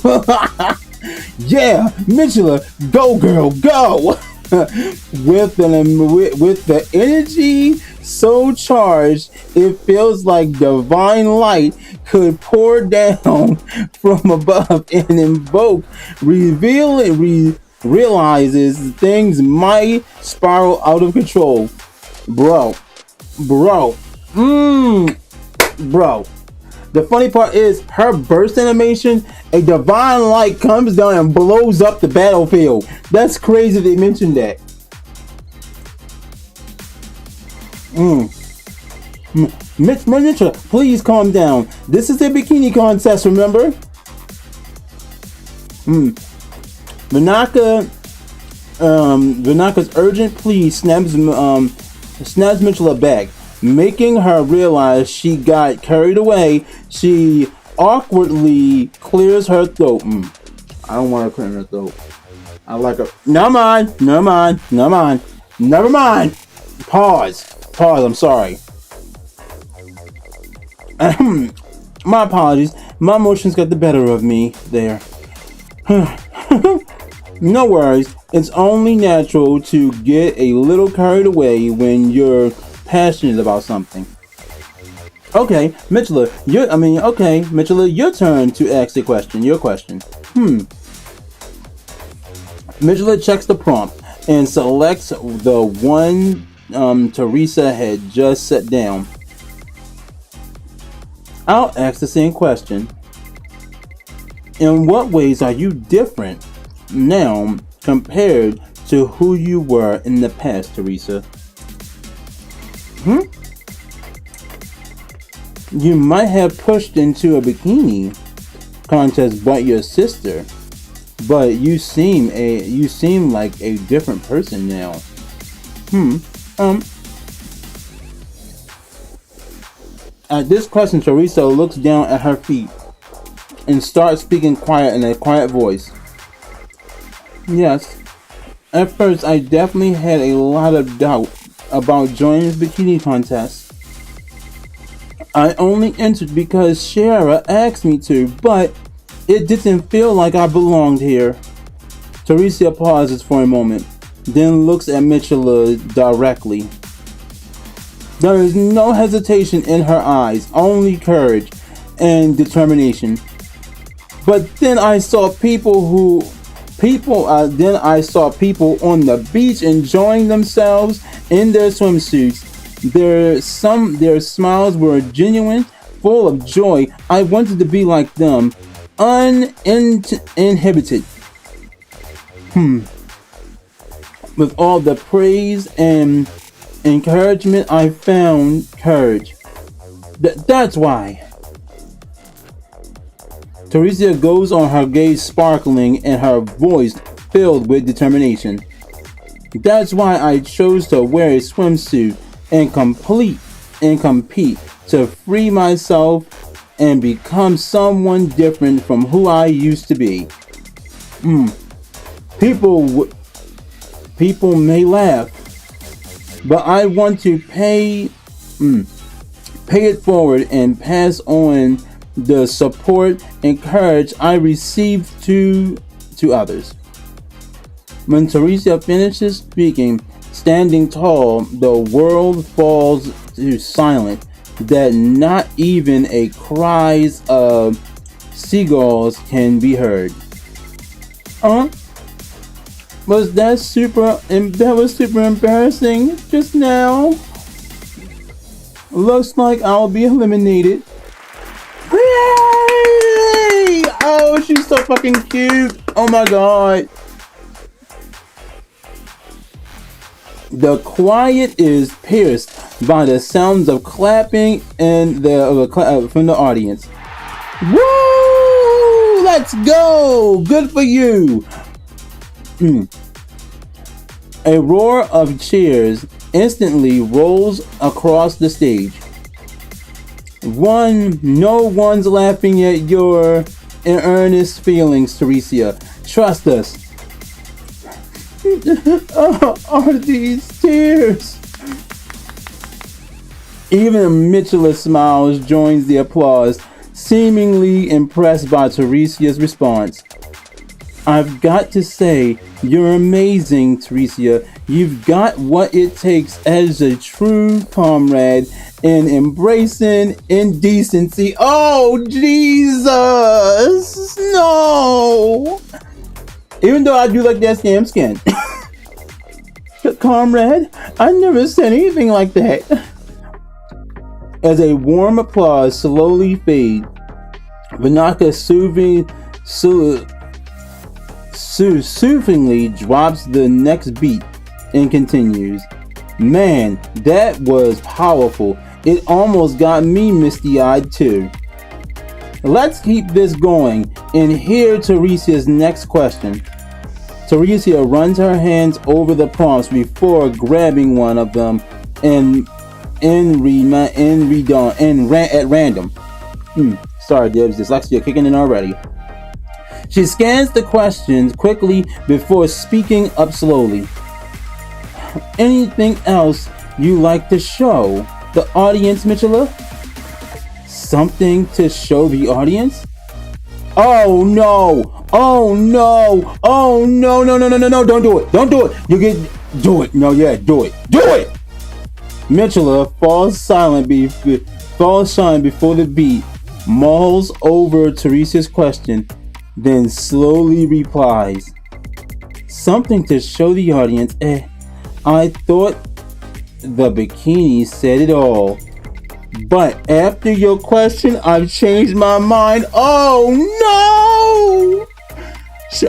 Yeah, Mitchell, go girl, go. With the energy so charged, it feels like divine light could pour down from above and realizes things might spiral out of control. Bro. The funny part is her burst animation, a divine light comes down and blows up the battlefield. That's crazy they mentioned that. Mitchell, please calm down. This is a bikini contest, remember? Vinaka's urgent plea snaps Mitchell back, making her realize she got carried away. She awkwardly clears her throat. I don't want to clear her throat. I like her. Never mind. Pause. I'm sorry. My apologies. My emotions got the better of me there. No worries. It's only natural to get a little carried away when you're passionate about something. Okay, Mitchell, your turn to ask the question. Your question. Mitchell checks the prompt and selects the one Teresse had just set down. I'll ask the same question. In what ways are you different now compared to who you were in the past, Teresse? You might have pushed into a bikini contest but your sister, but you seem like a different person now. At this question, Teresse looks down at her feet and starts speaking quiet in a quiet voice. Yes, at first I definitely had a lot of doubt about joining the bikini contest. I only entered because Shara asked me to, but it didn't feel like I belonged here. Teresse pauses for a moment, then looks at Mitchell directly. There is no hesitation in her eyes, only courage and determination. But then I saw people on the beach enjoying themselves in their swimsuits. Their smiles were genuine, full of joy. I wanted to be like them, uninhibited. With all the praise and encouragement, I found courage. That's why. Teresse goes on, her gaze sparkling and her voice filled with determination. That's why I chose to wear a swimsuit and compete to free myself and become someone different from who I used to be. People may laugh, but I want to pay it forward and pass on the support and courage I received to others. When Teresse finishes speaking, standing tall, the world falls to silence that not even a cries of seagulls can be heard. That was super embarrassing just now. Looks like I'll be eliminated. Yay! Oh, she's so fucking cute. Oh my god. The quiet is pierced by the sounds of clapping and from the audience. Woo! Let's go! Good for you! A roar of cheers instantly rolls across the stage. No one's laughing at your earnest feelings, Teresse. Trust us. Are these tears? Even Mitchell smiles, joins the applause, seemingly impressed by Teresse's response. I've got to say, you're amazing, Teresse. You've got what it takes as a true comrade in embracing indecency. Oh, Jesus! No! Even though I do like that scam skin. Comrade, I never said anything like that. As a warm applause slowly fades, Vanaka soothingly drops the next beat and continues. Man, that was powerful. It almost got me misty-eyed too. Let's keep this going and hear Teresse's next question. Teresse runs her hands over the prompts before grabbing one of them at random. Sorry, Dibs, dyslexia kicking in already. She scans the questions quickly before speaking up slowly. Anything else you like to show the audience, Mitchell? Something to show the audience? Oh no! Oh no! Oh no! No! No! No! No! No! Don't do it! Don't do it! Do it! No! Yeah! Do it! Do it! Mitchell falls silent before the beat, mulls over Teresse's question, then slowly replies. Something to show the audience. I thought the bikini said it all. But after your question, I've changed my mind. Oh no!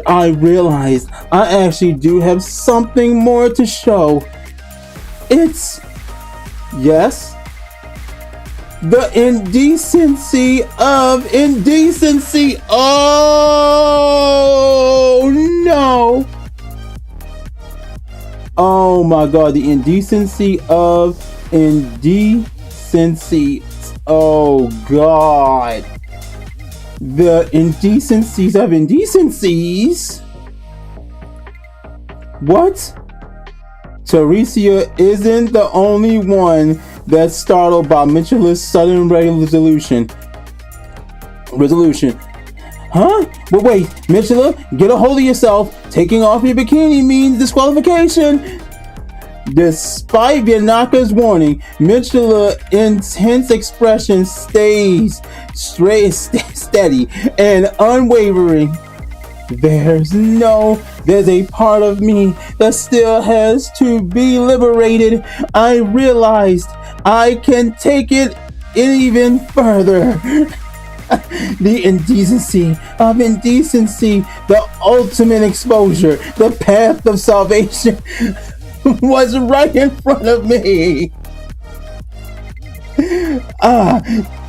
I realized I actually do have something more to show. It's... Yes? The indecency of indecency. Oh no! Oh my god, the indecency of indecency. Oh God. The indecencies of indecencies? What? Teresse isn't the only one that's startled by Mitchell's sudden resolution. Huh? But wait, Mitchell, get a hold of yourself. Taking off your bikini means disqualification. Despite Bianca's warning, Mitchell's intense expression stays steady and unwavering. There's a part of me that still has to be liberated. I realized I can take it even further. The indecency of indecency, the ultimate exposure, the path of salvation was right in front of me.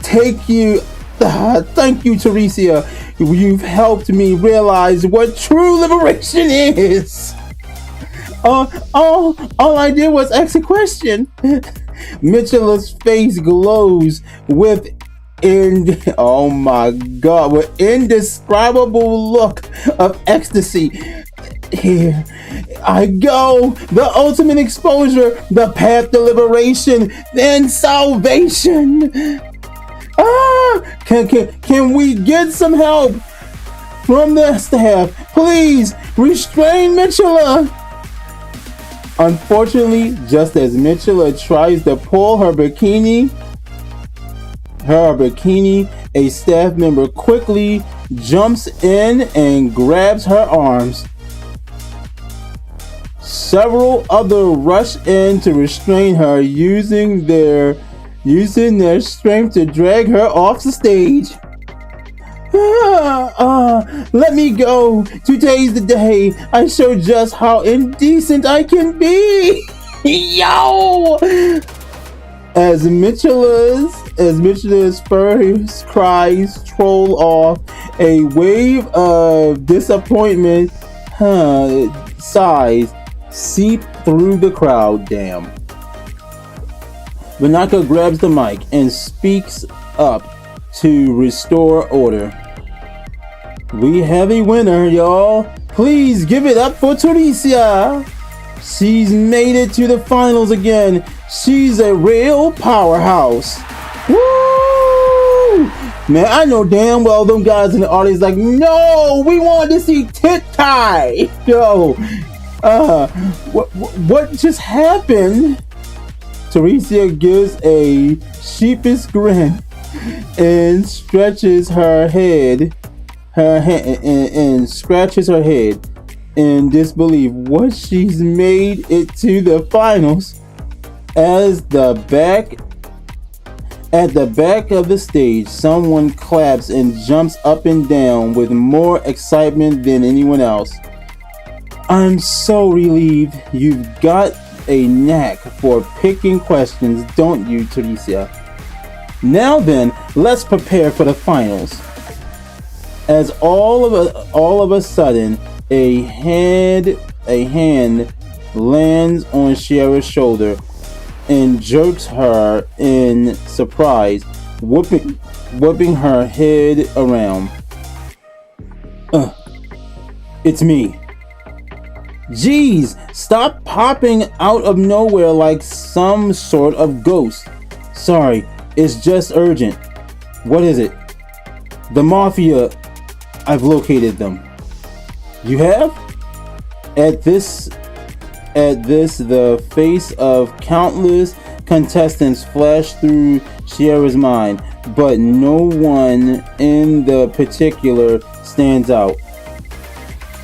Thank you, Teresse. You've helped me realize what true liberation is. All I did was ask a question. Mitchell's face glows with oh my God, with indescribable look of ecstasy. Here I go, the ultimate exposure, the path to liberation and salvation. Can we get some help from the staff? Please restrain Mitchell. Unfortunately, just as Mitchell tries to pull her bikini, a staff member quickly jumps in and grabs her arms. Several others rush in to restrain her, using their strength to drag her off the stage. Let me go. Today's the day I show just how indecent I can be. Yo! As Mitchell's first cries troll off, a wave of disappointment sighs seep through the crowd. Damn. Bianca grabs the mic and speaks up to restore order. We have a winner, y'all. Please give it up for Teresse. She's made it to the finals again. She's a real powerhouse. Woo! Man, I know damn well them guys in the audience like, no, we want to see tit tie. Yo, what just happened? Teresse gives a sheepish grin and stretches her head, and scratches her head in disbelief. What, she's made it to the finals? At the back of the stage, someone claps and jumps up and down with more excitement than anyone else. I'm so relieved. You've got a knack for picking questions, don't you, Teresse? Now then, let's prepare for the finals. As all of a sudden, a hand lands on Scheherazde's shoulder and jerks her in surprise, whipping her head around. It's me. Jeez, stop popping out of nowhere like some sort of ghost. Sorry, it's just urgent. What is it? The Mafia. I've located them. You have? At this, the face of countless contestants flashed through Scheherazde's mind, but no one in the particular stands out.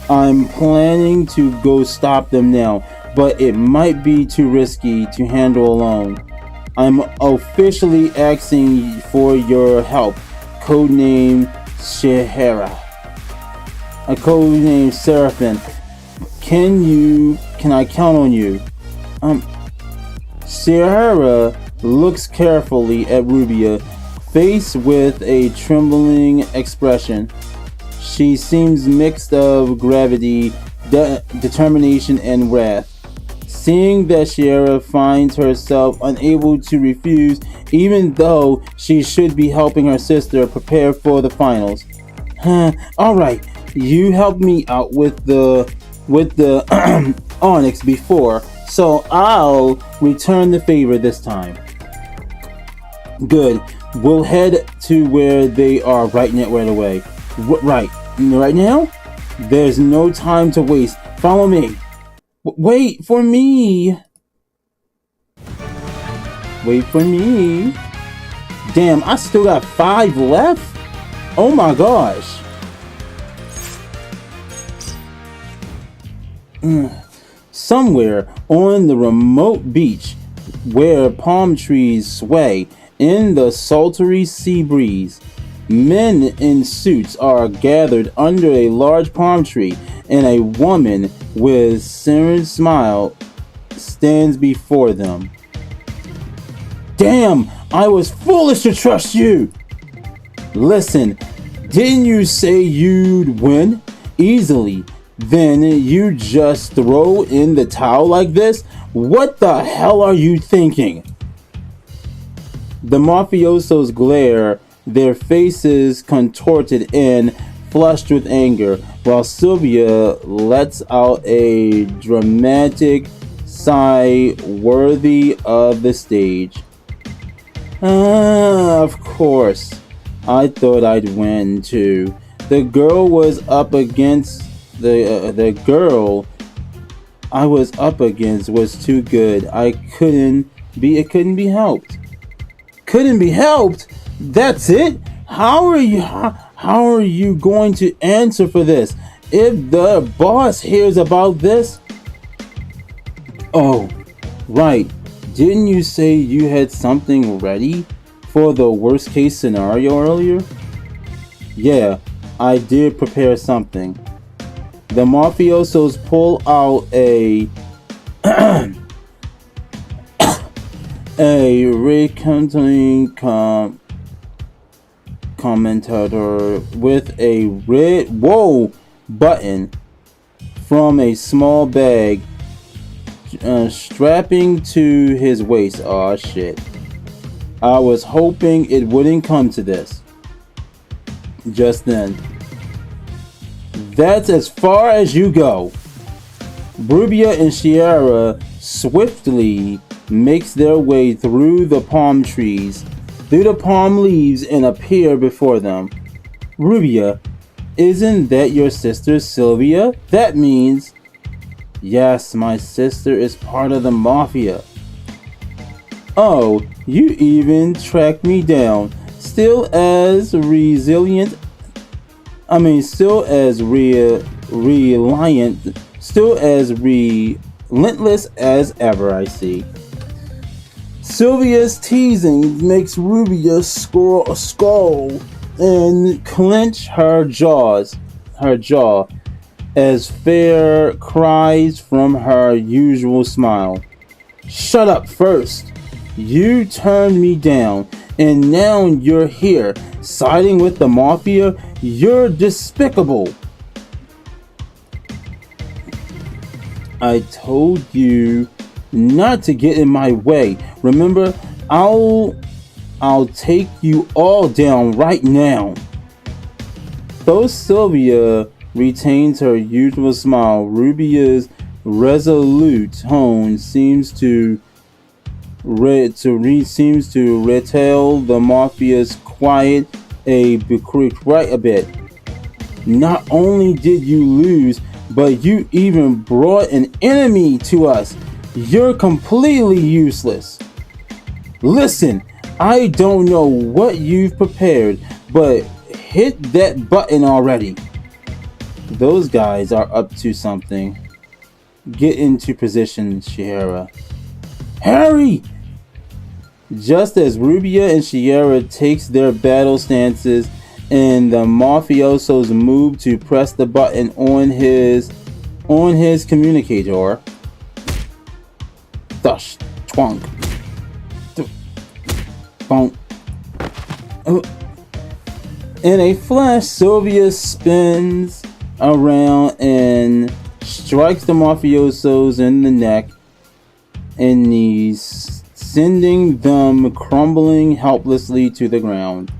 I'm planning to go stop them now, but it might be too risky to handle alone. I'm officially asking for your help. Codename Scheherazade. A codename Seraphim. Can I count on you? Scheherazade looks carefully at Rubia, faced with a trembling expression. She seems mixed of gravity, determination, and wrath. Seeing that Scheherazade finds herself unable to refuse even though she should be helping her sister prepare for the finals. All right, you helped me out with the onyx before, so I'll return the favor this time. Good. We'll head to where they are right away. Right now? There's no time to waste. Follow me. Wait for me. Wait for me. Damn, I still got 5 left? Oh my gosh. Somewhere on the remote beach where palm trees sway in the sultry sea breeze, men in suits are gathered under a large palm tree, and a woman with serene smile stands before them. Damn, I was foolish to trust you! Listen, didn't you say you'd win? Easily. Then you just throw in the towel like this? What the hell are you thinking? The mafiosos glare, their faces contorted and flushed with anger, while Sylvia lets out a dramatic sigh worthy of the stage. Of course. I thought I'd win too. The girl was up against the girl I was up against was too good. It couldn't be helped. Couldn't be helped? That's it? How are you going to answer for this? If the boss hears about this? Oh, right. Didn't you say you had something ready for the worst case scenario earlier? Yeah, I did prepare something. The mafiosos pull out a recounting commentator with a red button from a small bag strapping to his waist. Aw, shit. I was hoping it wouldn't come to this. Just then. That's as far as you go. Rubia and Scheherazade swiftly makes their way through the palm trees, through the palm leaves, and appear before them. Rubia, isn't that your sister Sylvia? That means... Yes, my sister is part of the mafia. Oh, you even tracked me down. Still as resilient... still as reliant, still as relentless as ever, I see. Sylvia's teasing makes Rubia scowl and clench her jaw as fear cries from her usual smile. Shut up first. You turned me down, and now you're here, siding with the mafia. You're despicable. I told you not to get in my way. Remember, I'll take you all down right now. Though Sylvia retains her usual smile, Rubia's resolute tone seems to retell the mafia's quiet right a bit. Not only did you lose, but you even brought an enemy to us. You're completely useless. Listen, I don't know what you've prepared, but hit that button already. Those guys are up to something. Get into position, Scheherazade. Hurry! Just as Rubia and Scheherazade takes their battle stances and the mafiosos move to press the button on his communicator. Thush, twunk, bonk. In a flash, Sylvia spins around and strikes the mafiosos in the neck and knees, sending them crumbling helplessly to the ground.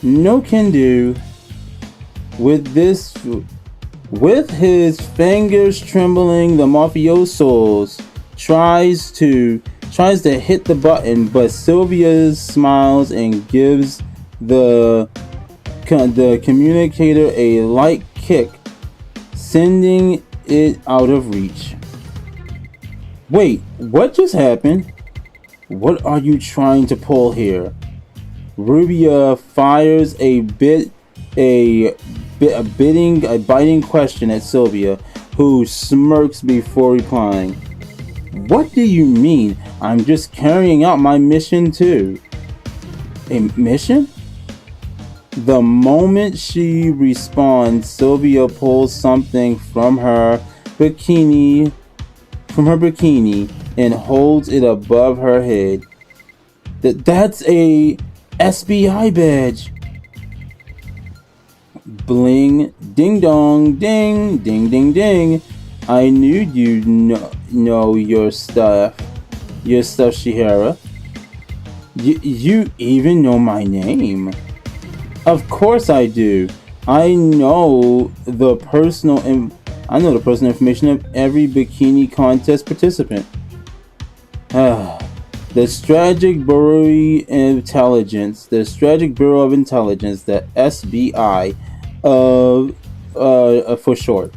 No can do. With his fingers trembling, the mafioso tries to hit the button, but Sylvia smiles and gives the communicator a light kick, sending it out of reach. Wait, what just happened? What are you trying to pull here? Rubia fires a biting question at Sylvia, who smirks before replying. What do you mean? I'm just carrying out my mission too. A mission? The moment she responds, Sylvia pulls something from her bikini and holds it above her head. That's a SBI badge. Bling, ding dong, ding, ding ding ding. I knew you'd know your stuff, Scheherazade. You even know my name. Of course I do. I know the personal information of every bikini contest participant. The Strategic Bureau of Intelligence, the SBI, for short.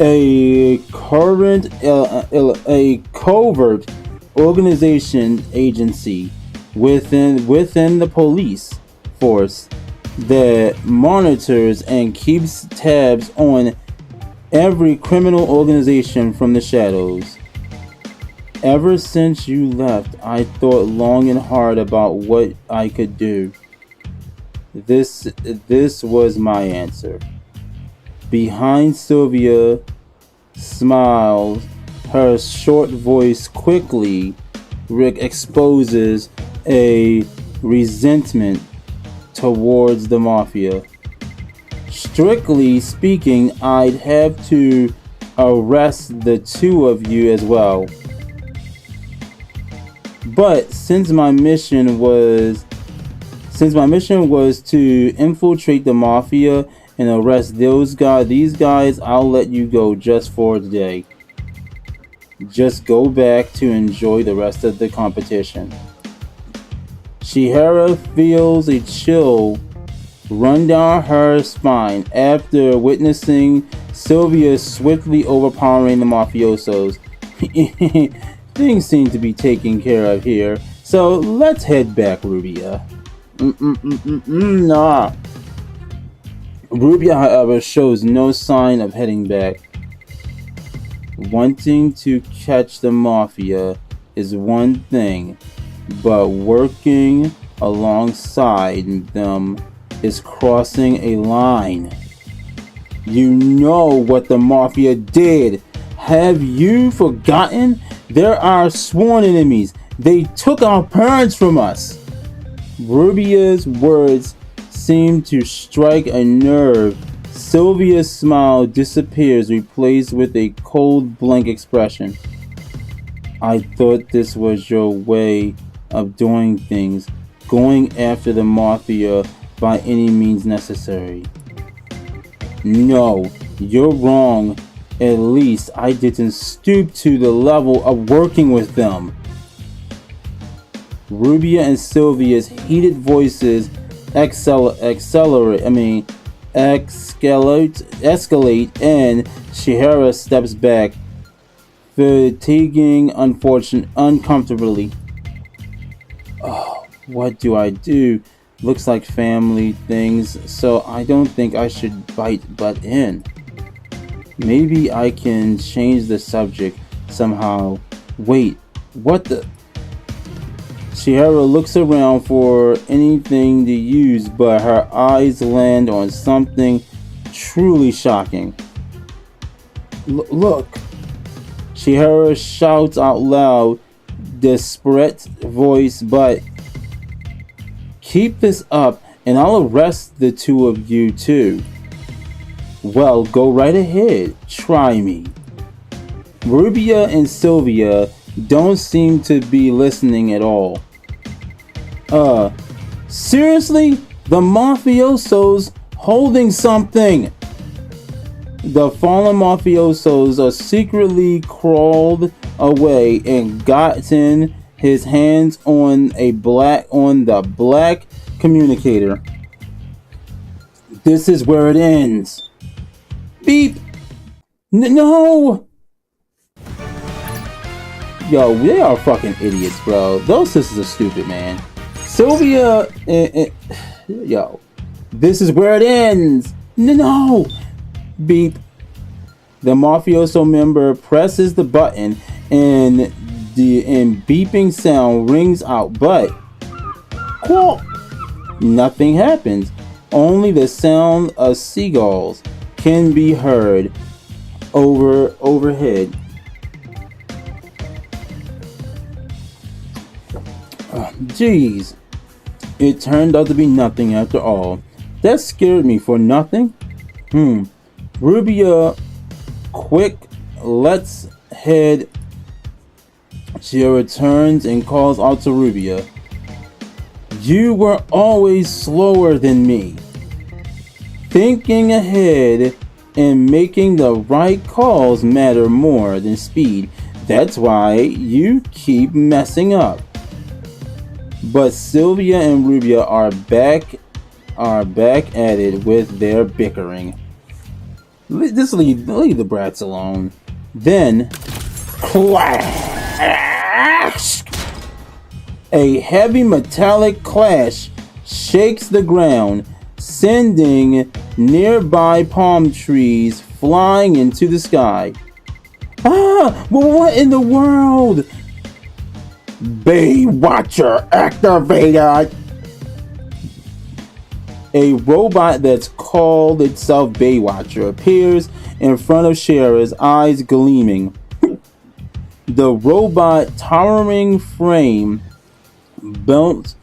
A covert organization agency within the police force that monitors and keeps tabs on every criminal organization from the shadows. Ever since you left, I thought long and hard about what I could do. This was my answer. Behind Sylvia smiles, her short voice quickly exposes a resentment towards the mafia. Strictly speaking, I'd have to arrest the two of you as well. But since my mission was to infiltrate the mafia and arrest these guys, I'll let you go just for today. Just go back to enjoy the rest of the competition. Scheherazade feels a chill run down her spine after witnessing Sylvia swiftly overpowering the mafiosos. Things seem to be taken care of here, so let's head back, Rubia. Nah. Rubia, however, shows no sign of heading back. Wanting to catch the mafia is one thing, but working alongside them is crossing a line. You know what the mafia did. Have you forgotten? They're our sworn enemies. They took our parents from us. Rubia's words seem to strike a nerve. Sylvia's smile disappears, replaced with a cold, blank expression. I thought this was your way of doing things, going after the mafia by any means necessary. No, you're wrong. At least I didn't stoop to the level of working with them. Rubia and Sylvia's heated voices escalate, and Scheherazade steps back, fatiguing uncomfortably. Oh, what do I do? Looks like family things, so I don't think I should butt in. Maybe I can change the subject somehow. Wait, what the? Scheherazade looks around for anything to use, but her eyes land on something truly shocking. Look! Scheherazade shouts out loud, desperate voice, but keep this up and I'll arrest the two of you too. Well, go right ahead. Try me. Rubia and Sylvia don't seem to be listening at all. Seriously? The mafiosos holding something! The fallen mafiosos are secretly crawled away and gotten his hands on the black communicator. This is where it ends. Beep! No! Yo, they are fucking idiots, bro. Those sisters are stupid, man. Sylvia, yo, this is where it ends. No! Beep. The mafioso member presses the button and the beeping sound rings out, but quack, nothing happens. Only the sound of seagulls can be heard overhead. Jeez, it turned out to be nothing after all. That scared me for nothing. Rubia, quick, let's head. She returns and calls out to Rubia. You were always slower than me. Thinking ahead and making the right calls matter more than speed. That's why you keep messing up. But Sylvia and Rubia are back at it with their bickering. Just leave the brats alone. Then, clash! A heavy metallic clash shakes the ground, sending nearby palm trees flying into the sky. Ah! What in the world? Baywatcher activated! A robot that's called itself Baywatcher appears in front of Scheherazade, eyes gleaming. The robot towering frame built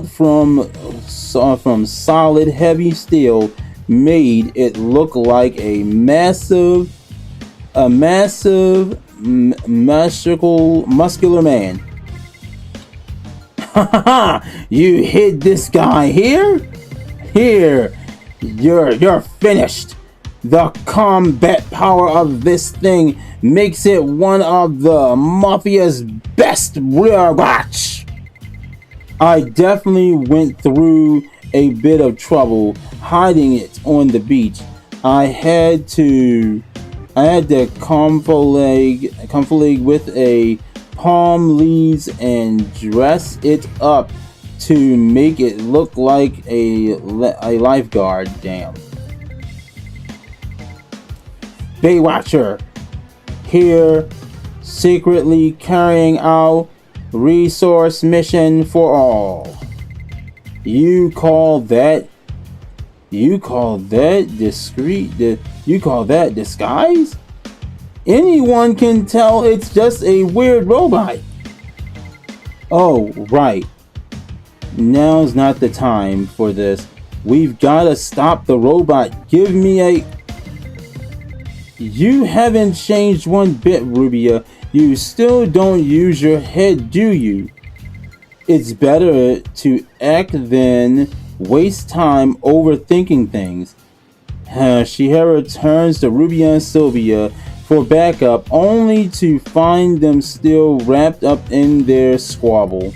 from solid heavy steel made it look like a massive muscular man. You hid this guy here? Here, you're finished. The combat power of this thing makes it one of the mafia's best robots. I definitely went through a bit of trouble hiding it on the beach. I had to conflict with a palm leaves and dress it up to make it look like a lifeguard. Damn. Baywatcher here, secretly carrying out resource mission for all. You call that disguise? Anyone can tell it's just a weird robot. Oh, right. Now's not the time for this. We've gotta stop the robot. Give me a... You haven't changed one bit, Rubia. You still don't use your head, do you? It's better to act than waste time overthinking things. Scheherazade turns to Rubia and Sylvia for backup, only to find them still wrapped up in their squabble.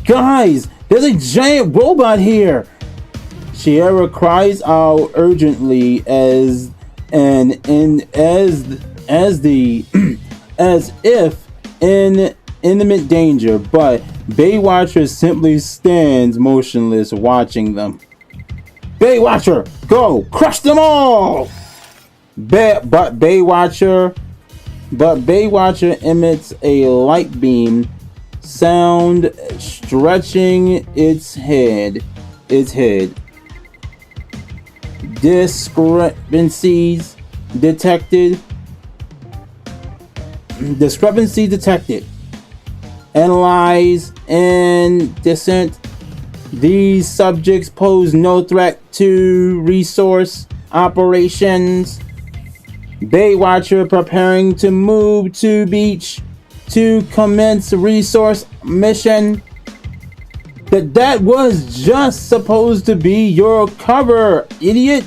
Guys, there's a giant robot here! Scheherazade cries out urgently as if in imminent danger, but Baywatcher simply stands motionless, watching them. Baywatcher, go crush them all! But Baywatcher emits a light beam sound, stretching its head. Discrepancies detected. Analyze and dissent. These subjects pose no threat to resource operations. Baywatcher preparing to move to beach to commence resource mission. That was just supposed to be your cover, idiot.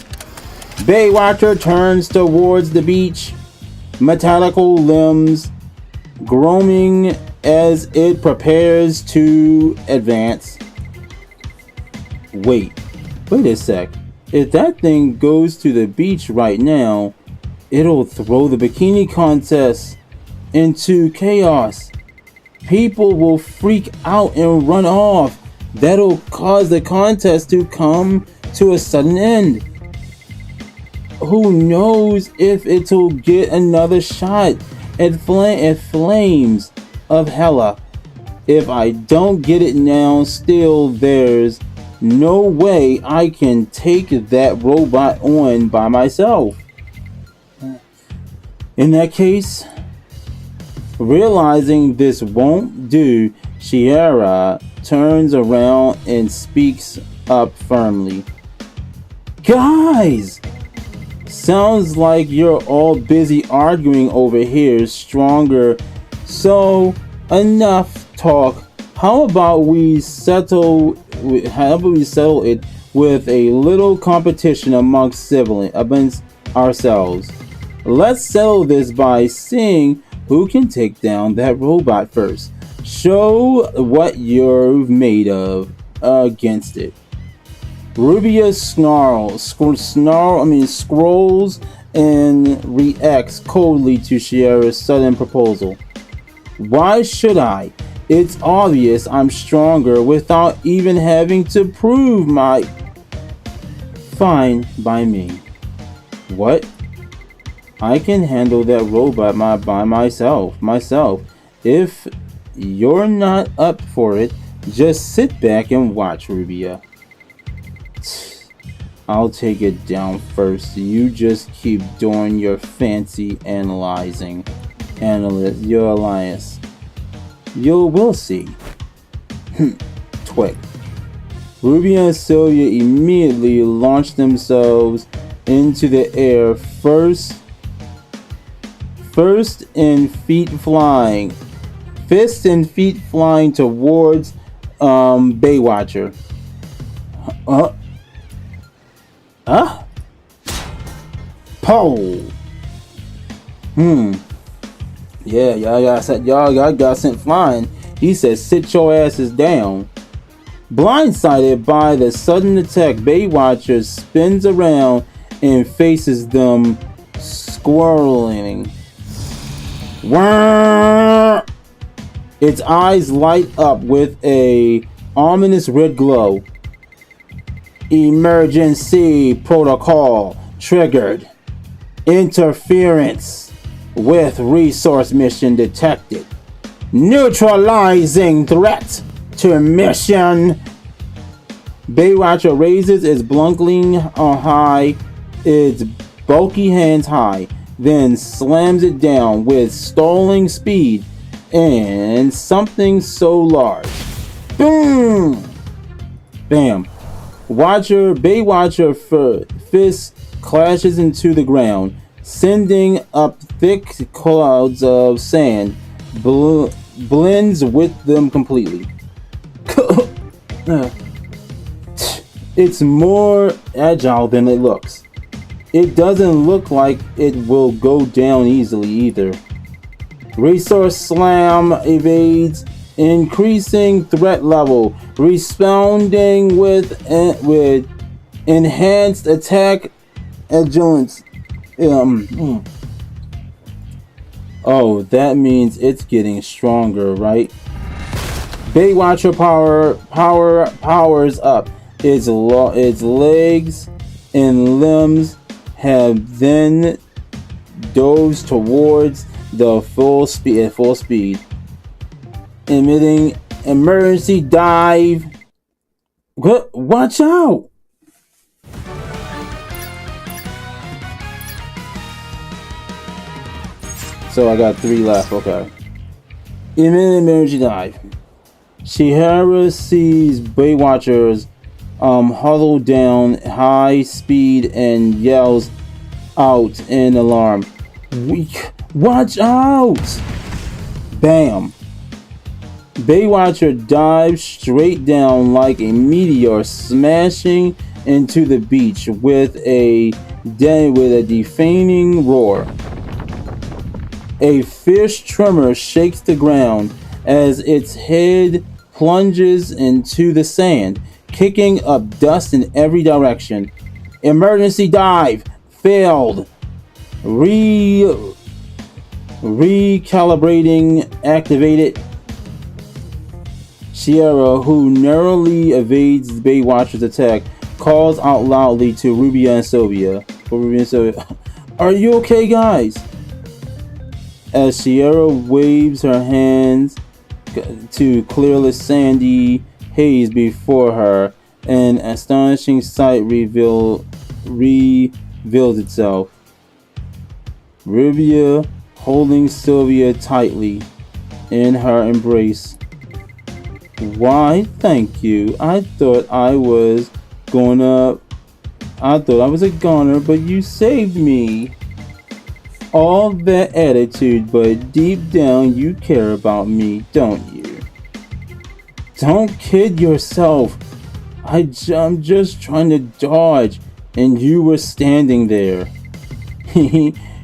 Baywatcher turns towards the beach, metallical limbs groaning as it prepares to advance. Wait a sec. If that thing goes to the beach right now, it'll throw the bikini contest into chaos. People will freak out and run off. That'll cause the contest to come to a sudden end. Who knows if it'll get another shot at flames of hella. If I don't get it now, still there's no way I can take that robot on by myself. In that case, realizing this won't do, Scheherazade turns around and speaks up firmly. Guys! Sounds like you're all busy arguing over here, stronger. So, enough talk. How about we settle it with a little competition amongst ourselves? Let's settle this by seeing who can take down that robot first. Show what you're made of against it. Rubia scrolls and reacts coldly to Scheherazad's sudden proposal. Why should I? It's obvious I'm stronger without even having to prove my... Fine by me. What? I can handle that robot by myself. If you're not up for it, just sit back and watch, Rubia. I'll take it down first. You just keep doing your fancy analyzing. Your alliance. We'll see. Twig. Rubia and Sylvia immediately launched themselves into the air, first in fists and feet flying towards Baywatcher. Pole. Yeah, y'all got sent flying. He said, sit your asses down. Blindsided by the sudden attack, Baywatcher spins around and faces them, squirreling. Its eyes light up with a ominous red glow. Emergency protocol triggered. Interference with resource mission detected. Neutralizing threat to mission. Baywatcher raises its blunkling high, its bulky hands high, then slams it down with stalling speed and something so large. Boom! Bam. Baywatcher fist clashes into the ground, sending up thick clouds of sand, blends with them completely. It's more agile than it looks. It doesn't look like it will go down easily either. Resource slam evades, increasing threat level, responding with enhanced attack agility. Oh, that means it's getting stronger, right? Baywatcher powers up. Its legs and limbs have then dove towards the full speed, emitting emergency dive. Watch out! So I got 3 left. Okay. Emergency dive. Scheherazade sees Baywatchers huddled down high speed and yells out in alarm. Weak. Watch out! Bam. Baywatcher dives straight down like a meteor, smashing into the beach with a deafening roar. A fierce tremor shakes the ground as its head plunges into the sand, kicking up dust in every direction. Emergency dive failed. Recalibrating activated. Sierra, who narrowly evades Baywatcher's attack, calls out loudly to Rubia and Sylvia. Are you okay, guys? As Sierra waves her hands to clearless sandy haze before her, an astonishing sight reveals itself. Rubia holding Sylvia tightly in her embrace. Why, thank you. I thought I was a goner, but you saved me. All that attitude, but deep down you care about me, don't you? Don't kid yourself. I'm just trying to dodge, and you were standing there.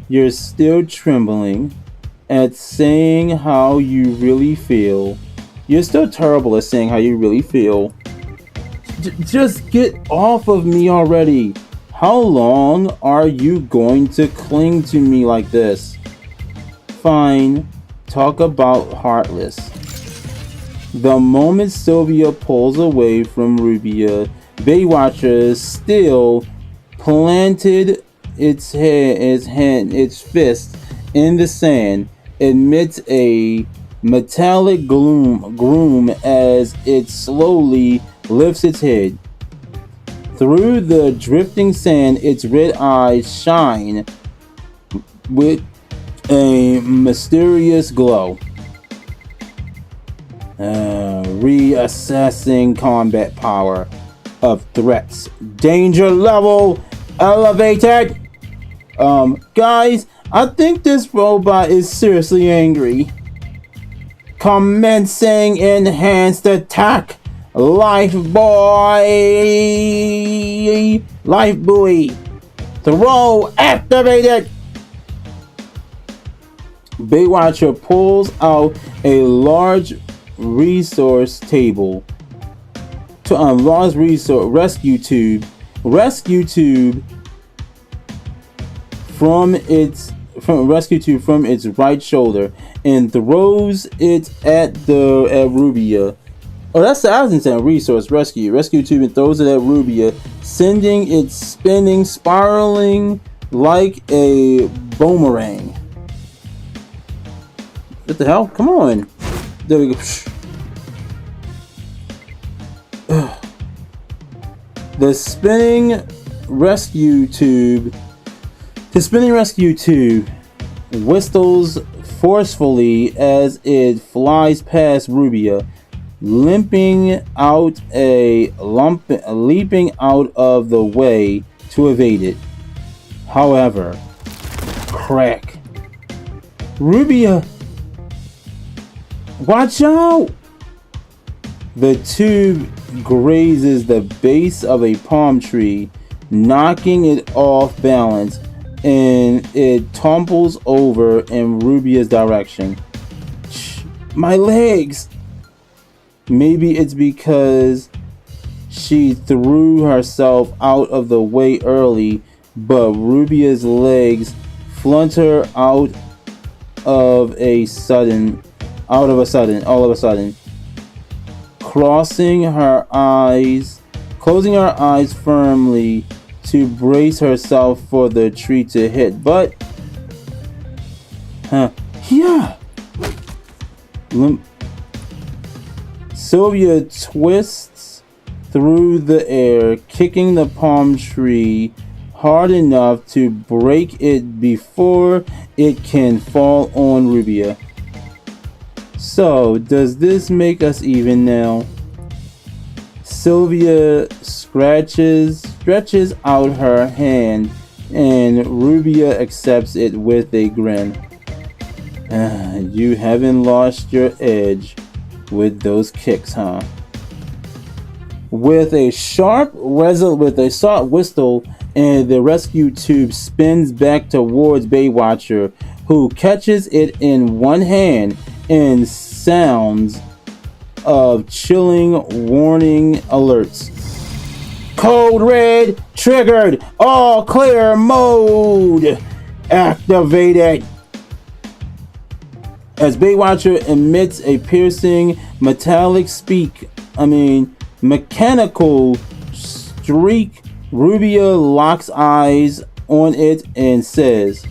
You're still trembling at saying how you really feel. You're still terrible at saying how you really feel. Just get off of me already. How long are you going to cling to me like this? Fine, talk about heartless. The moment Sylvia pulls away from Rubia, Baywatcher still planted its fist in the sand, emits a metallic groom as it slowly lifts its head. Through the drifting sand, its red eyes shine with a mysterious glow. Reassessing combat power of threats. Danger level elevated. Guys, I think this robot is seriously angry. Commencing enhanced attack. Life buoy. Throw activated. Baywatcher pulls out a large resource table to unlock rescue tube from its right shoulder and throws it at Rubia. Oh, that's I was saying resource rescue tube and throws it at Rubia, sending it spinning, spiraling like a boomerang. What the hell? Come on. There we go. The spinning rescue tube whistles forcefully as it flies past Rubia, leaping out of the way to evade it. However, crack. Rubia, watch out! The tube grazes the base of a palm tree, knocking it off balance, and it topples over in Rubia's direction. My legs! Maybe it's because she threw herself out of the way early, but Rubia's legs flutter all of a sudden, closing her eyes firmly to brace herself for the tree to hit. But Sylvia twists through the air, kicking the palm tree hard enough to break it before it can fall on Rubia. So, does this make us even now? Sylvia stretches out her hand and Rubia accepts it with a grin. You haven't lost your edge with those kicks, huh? With a sharp whistle, and the rescue tube spins back towards Baywatcher, who catches it in one hand and sounds of chilling warning alerts. Code red triggered. All clear mode activated. As Baywatcher emits a piercing mechanical streak, Rubia locks eyes on it and says,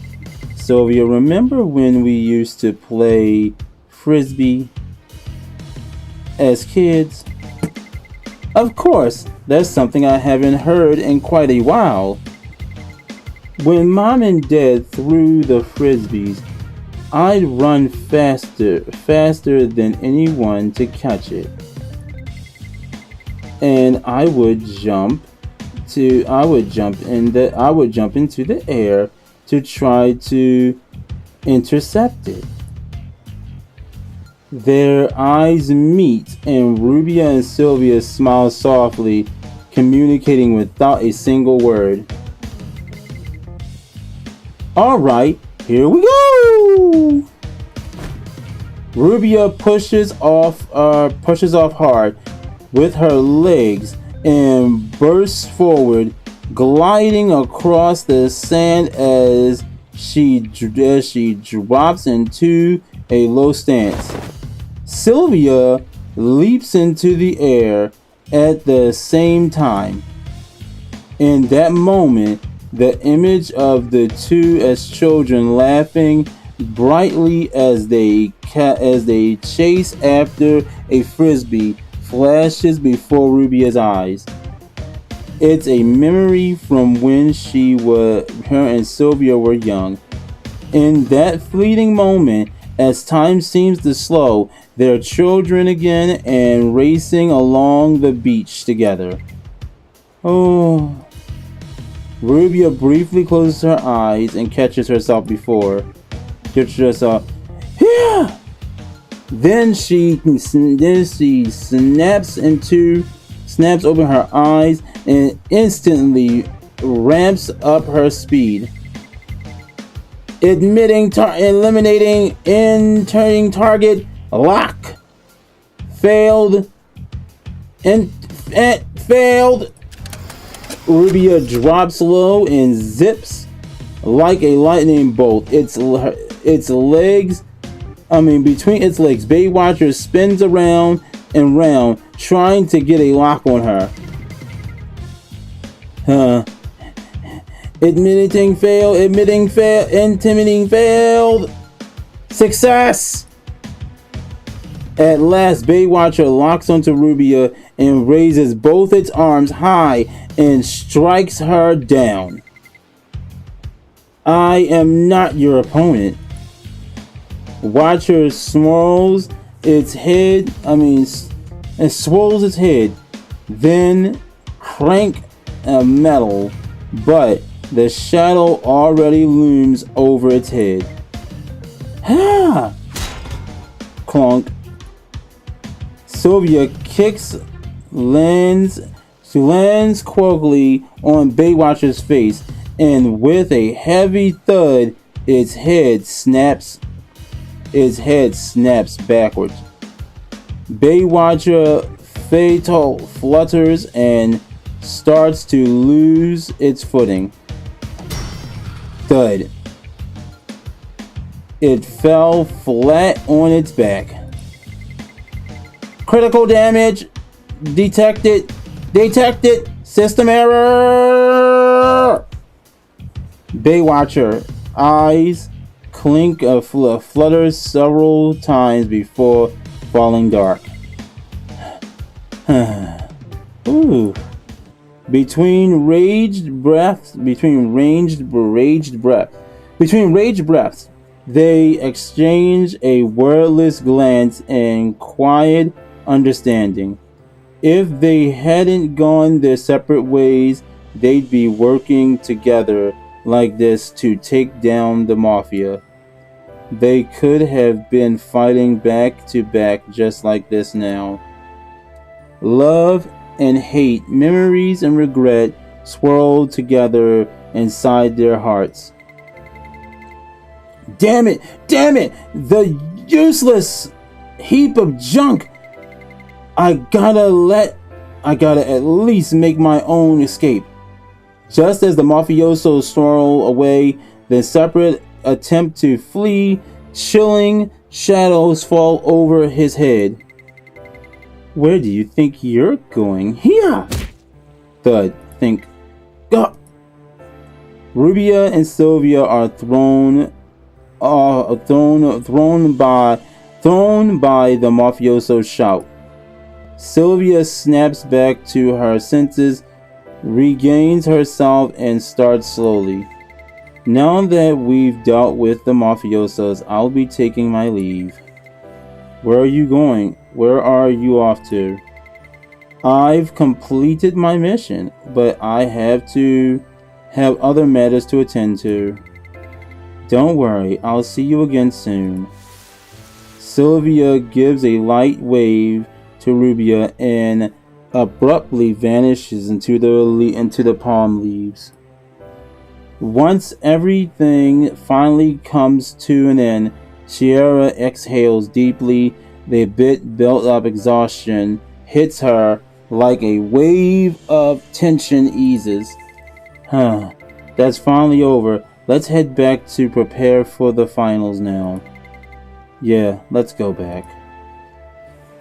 Sylvia, remember when we used to play frisbee as kids? Of course, that's something I haven't heard in quite a while. When Mom and Dad threw the frisbees, I'd run faster than anyone to catch it. And I would jump into the air to try to intercept it. Their eyes meet, and Rubia and Sylvia smile softly, communicating without a single word. All right, here we go. Rubia pushes off hard with her legs and bursts forward, gliding across the sand as she drops into a low stance. Sylvia leaps into the air at the same time. In that moment, the image of the two as children laughing brightly as they chase after a frisbee flashes before Rubia's eyes. It's a memory from when her and Sylvia were young. In that fleeting moment, as time seems to slow, they're children again and racing along the beach together. Oh. Rubia briefly closes her eyes and catches herself. Yeah! Then she snaps open her eyes and instantly ramps up her speed. Eliminating entering target lock. Failed. Rubia drops low and zips like a lightning bolt. Between its legs, Baywatcher spins around and round, trying to get a lock on her. Admitting failed. Success! At last, Baywatcher locks onto Rubia and raises both its arms high and strikes her down. I am not your opponent. Watcher swirls its head, then crank a metal, but the shadow already looms over its head. Ha! Clunk. Sylvia lands quickly on Baywatcher's face, and with a heavy thud, its head snaps backwards. Baywatcher fatal flutters and starts to lose its footing. Thud. It fell flat on its back. Critical damage detected. System error. Baywatcher eyes flutters several times before falling dark. Ooh. Between raged breaths, they exchange a wordless glance and quiet understanding. If they hadn't gone their separate ways, they'd be working together like this to take down the mafia. They could have been fighting back to back just like this now. Love and hate, memories and regret swirled together inside their hearts. Damn it! Damn it! The useless heap of junk! I gotta at least make my own escape. Just as the mafiosos swirl away, the separate attempt to flee, chilling shadows fall over his head. Where do you think you're going? Here! Thud. Think. Go! Rubia and Sylvia are thrown by the mafioso's shout. Sylvia snaps back to her senses, regains herself, and starts slowly. Now that we've dealt with the mafiosos, I'll be taking my leave. Where are you going? Where are you off to? I've completed my mission, but I have other matters to attend to. Don't worry, I'll see you again soon. Sylvia gives a light wave to Rubia and abruptly vanishes into the palm leaves. Once everything finally comes to an end, Scheherazade exhales deeply. The bit built up exhaustion hits her like a wave of tension eases. That's finally over. Let's head back to prepare for the finals now. Yeah, let's go back.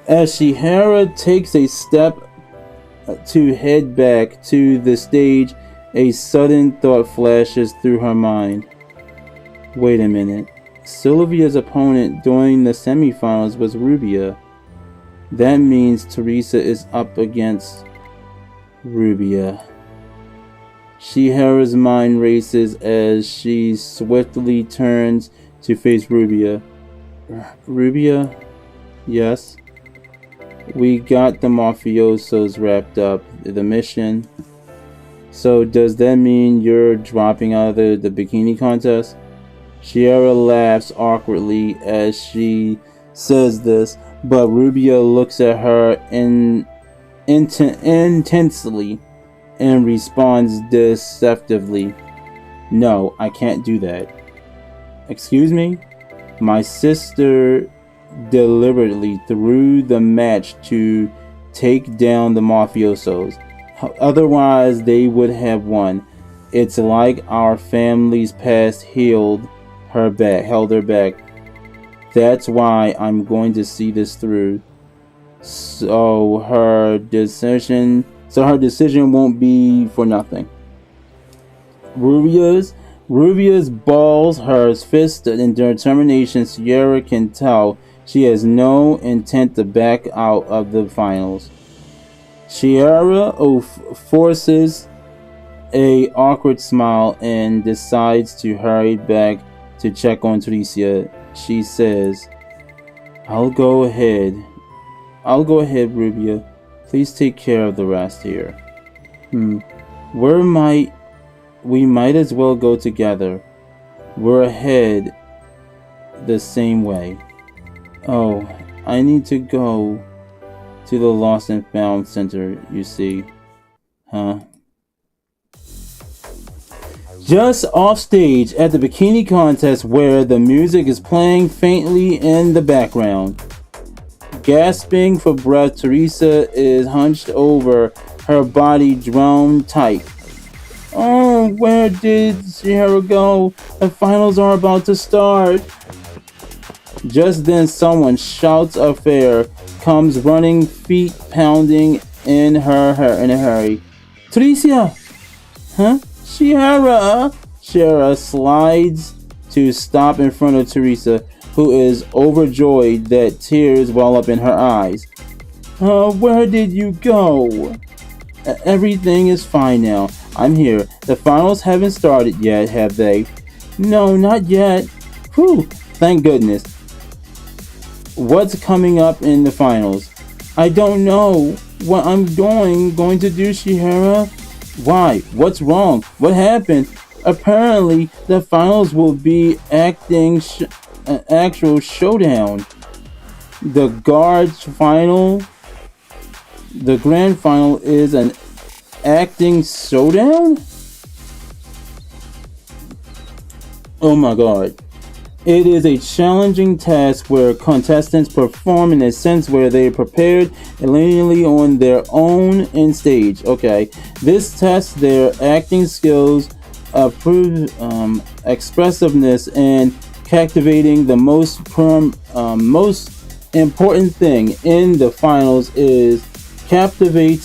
As Scheherazade takes a step to head back to the stage, a sudden thought flashes through her mind. Wait a minute. Sylvia's opponent during the semifinals was Rubia. That means Teresse is up against Rubia. Scheherazade's mind races as she swiftly turns to face Rubia. Rubia? Yes? We got the mafiosos wrapped up. The mission. So does that mean you're dropping out of the bikini contest? Scheherazade laughs awkwardly as she says this, but Rubia looks at her intensely and responds deceptively. No, I can't do that. Excuse me? My sister deliberately threw the match to take down the mafiosos. Otherwise, they would have won. It's like our family's past held her back. That's why I'm going to see this through. So her decision won't be for nothing. Rubia's balls her fist in determination. Sierra can tell she has no intent to back out of the finals. Sierra forces a awkward smile and decides to hurry back to check on Teresse. She says, I'll go ahead, Rubia. Please take care of the rest here. We might as well go together. We're headed the same way. Oh, I need to go to the Lost and Found Center, you see. Just off stage at the bikini contest where the music is playing faintly in the background. Gasping for breath, Teresse is hunched over, her body drawn tight. Oh, where did Scheherazade go? The finals are about to start. Just then someone shouts a fare, comes running, feet pounding in a hurry. Teresse! Huh? Scheherazade slides to stop in front of Teresse, who is overjoyed that tears well up in her eyes. Where did you go? Everything is fine now. I'm here. The finals haven't started yet, have they? No, not yet. Whew, thank goodness. What's coming up in the finals? I don't know what I'm going to do, Scheherazade. Why? What's wrong? What happened? Apparently, the finals will be an actual showdown. The guards final, the grand final is an acting showdown? Oh my god. It is a challenging task where contestants perform in a sense where they are prepared linearly on their own in stage. Okay. This tests their acting skills, expressiveness, and captivating. The most important thing in the finals is capturing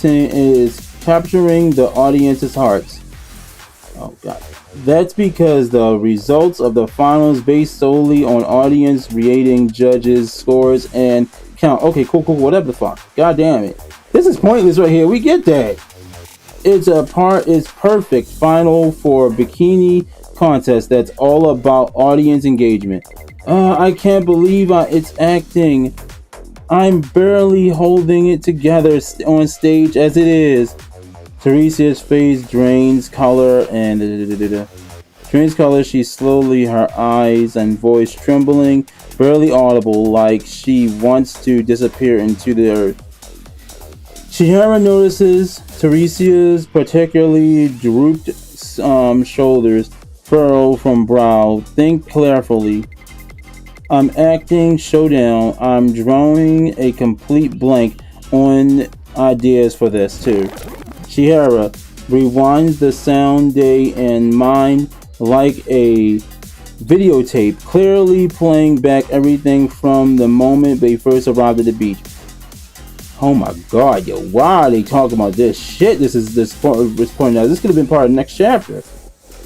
the audience's hearts. Oh god. That's because the results of the finals based solely on audience rating, judges, scores, and count. Okay, cool, whatever the fuck. God damn it. This is pointless right here. We get that. It's perfect final for bikini contest that's all about audience engagement. I can't believe it's acting. I'm barely holding it together on stage as it is. Teresse's face drains color. She slowly, her eyes and voice trembling, barely audible, like she wants to disappear into the earth. Scheherazade notices Teresse's particularly drooped shoulders, furrow from brow. Think carefully. I'm acting showdown. I'm drawing a complete blank on ideas for this too. Scheherazade rewinds the sound day in mind like a videotape, clearly playing back everything from the moment they first arrived at the beach. Oh my god, yo, why are they talking about this shit? This point now. This could have been part of the next chapter.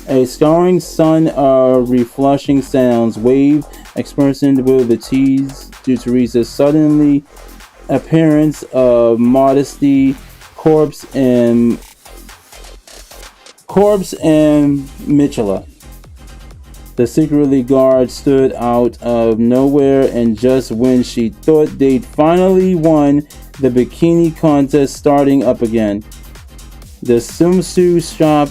A scouring sun reflushing sounds, wave experienced with the tease to Teresse's suddenly appearance of modesty, corpse and Mitchella. The secretly guard stood out of nowhere, and just when she thought they'd finally won, the bikini contest starting up again. The swimsuit shop,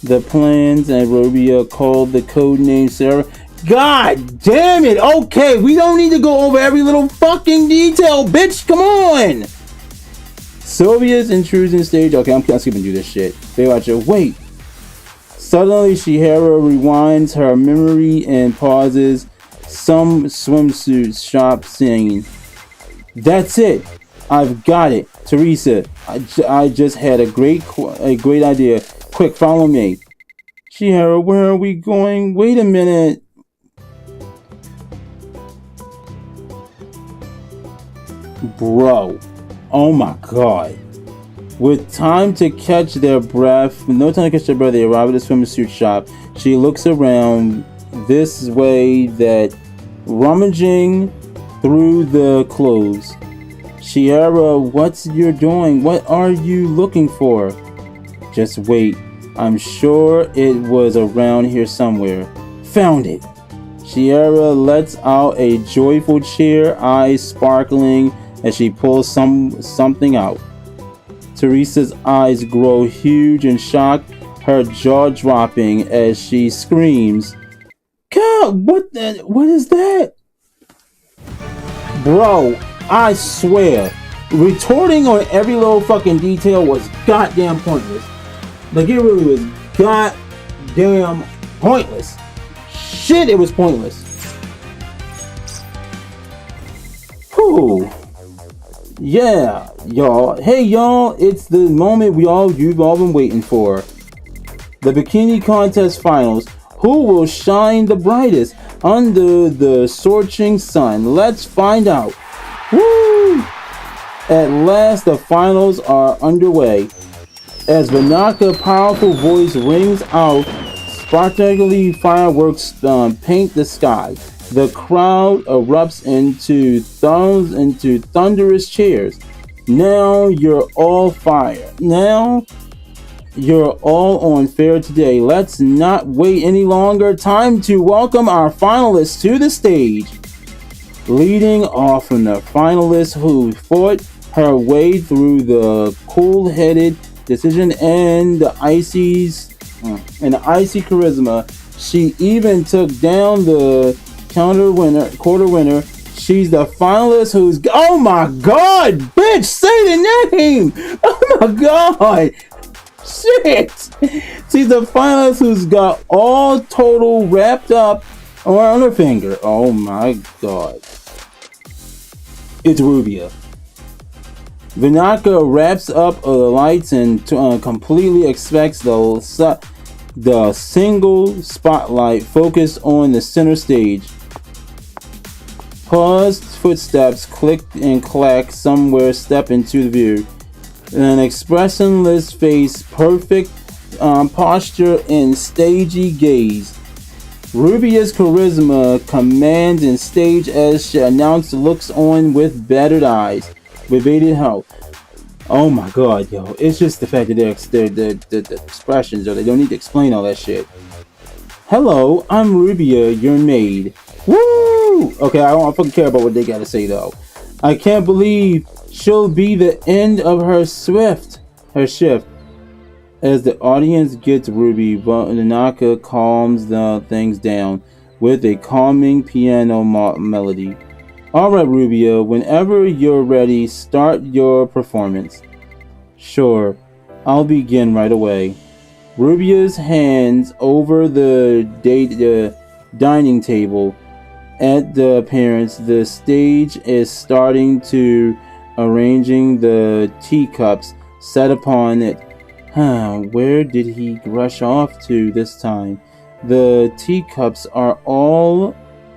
the plans, and Rubia called the code name Sarah. God damn it! Okay, we don't need to go over every little fucking detail, bitch. Come on. Sylvia's intrusion stage. Okay, I'm skipping through this shit. They watch it. Wait. Suddenly, Scheherazade rewinds her memory and pauses. Some swimsuit shop scene. That's it. I've got it. Teresse, I just had a great idea. Quick, follow me. Scheherazade, where are we going? Wait a minute. Bro. Oh my god. With no time to catch their breath, they arrive at the swimsuit shop. She looks around this way, that rummaging through the clothes. Scheherazade, what's you doing? What are you looking for? Just wait. I'm sure it was around here somewhere. Found it. Scheherazade lets out a joyful cheer, eyes sparkling as she pulls something out. Teresse's eyes grow huge in shock, her jaw dropping as she screams, God, what is that? Bro, I swear, retorting on every little fucking detail was goddamn pointless. Like, it really was goddamn pointless. Shit, it was pointless. Whew. Yeah, y'all. Hey, y'all. It's the moment you've all been waiting for. The bikini contest finals. Who will shine the brightest under the scorching sun? Let's find out. Woo! At last, the finals are underway. As Vanaka's powerful voice rings out, sparkly fireworks paint the sky. The crowd erupts into thunderous cheers. Now you're all fire. Now you're all on fire today. Let's not wait any longer. Time to welcome our finalists to the stage. Leading off from the finalist who fought her way through the cool-headed decision and the ices And the icy charisma. She even took down the quarter winner. She's the finalist who's. Oh my god, bitch! Say the name! Oh my god! Shit! She's the finalist who's got all total wrapped up on her finger. Oh my god. It's Rubia. Vinaka wraps up the lights and completely expects the single spotlight focused on the center stage. Paused footsteps click and clack somewhere step into the view. An expressionless face, perfect posture, and stagey gaze. Rubia's charisma commands and stage as she announced looks on with battered eyes, with bated health. Oh my god, yo. It's just the fact that the expressions, or they don't need to explain all that shit. Hello, I'm Rubia, your maid. Woo! Okay, I don't fucking care about what they gotta say though. I can't believe she'll be the end of her shift. As the audience gets Ruby, Nanaka calms the things down with a calming piano melody. Alright, Rubia, whenever you're ready, start your performance. Sure, I'll begin right away. Rubia's hands over the dining table. At the appearance, the stage is starting to arranging the teacups set upon it. Where did he rush off to this time? The teacups are all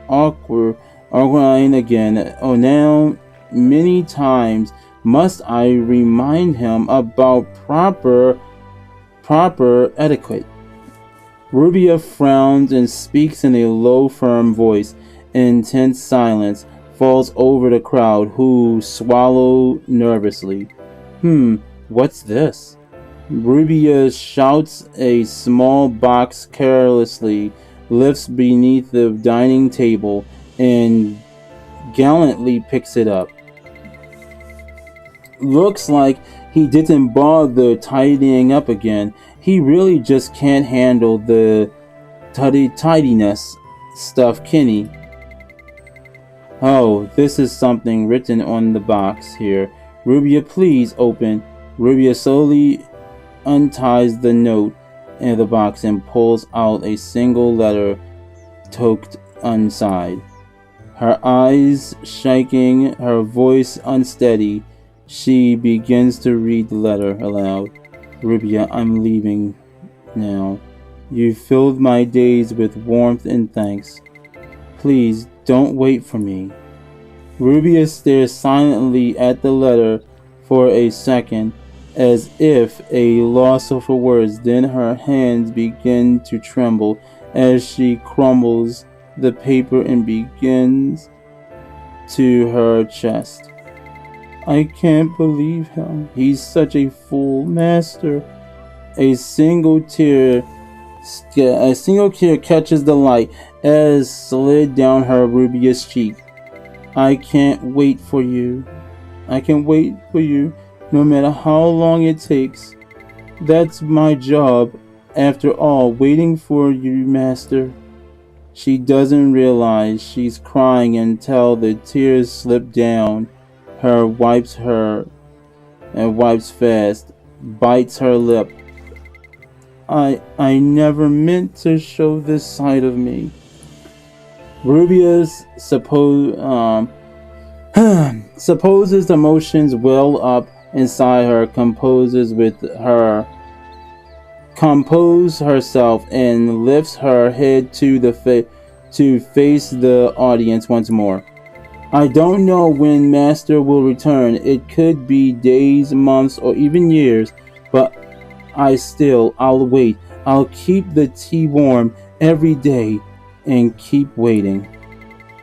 awkward again. Oh, now many times must I remind him about proper etiquette. Rubia frowns and speaks in a low, firm voice. Intense silence falls over the crowd, who swallow nervously. What's this? Rubia shouts. A small box carelessly lifts beneath the dining table and gallantly picks it up. Looks like he didn't bother tidying up again. He really just can't handle the tidiness stuff, Kenny. Oh, this is something written on the box here. Rubia, please open. Rubia slowly unties the note in the box and pulls out a single letter tucked inside. Her eyes shaking, her voice unsteady, she begins to read the letter aloud. Rubia, I'm leaving now. You filled my days with warmth and thanks. Please don't wait for me. Rubia stares silently at the letter for a second, as if a loss for words. Then her hands begin to tremble as she crumbles the paper and begins to her chest. I can't believe him. He's such a fool, master. A single tear catches the light as slid down her Rubia's cheek. I can't wait for you. I can wait for you, no matter how long it takes. That's my job, after all, waiting for you, master. She doesn't realize she's crying until the tears slip down. Wipes fast, bites her lip. I never meant to show this side of me. Rubia's supposes emotions well up inside her, compose herself and lifts her head to face the audience once more. I don't know when Master will return. It could be days, months, or even years, but I'll wait. I'll keep the tea warm every day and keep waiting.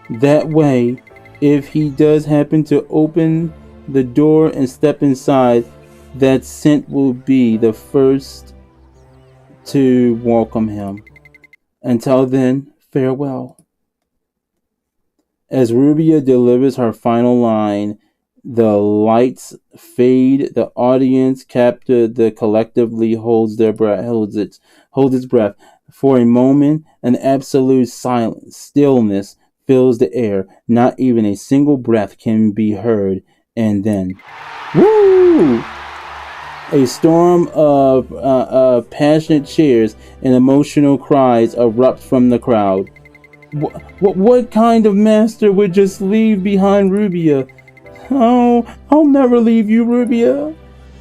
That way, if he does happen to open the door and step inside, that scent will be the first to welcome him. Until then, farewell. As Rubia delivers her final line, The lights fade. The audience, captured, the collectively holds their breath, holds its breath. For a moment, an absolute silence, stillness fills the air. Not even a single breath can be heard. And then, woo! A storm of passionate cheers and emotional cries erupt from the crowd. What kind of master would just leave behind Rubia? Oh, I'll never leave you, Rubia.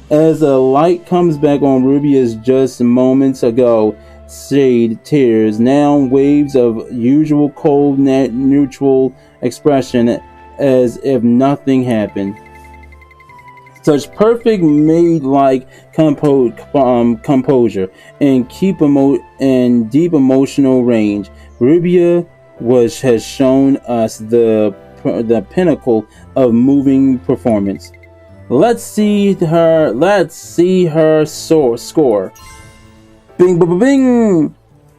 As a light comes back on Rubia's just moments ago, shade tears, now waves of usual cold, neutral expression as if nothing happened. Such perfect maid-like composure and and deep emotional range. Rubia has shown us the pinnacle of moving performance. Let's see her score. Bing, bing, bing.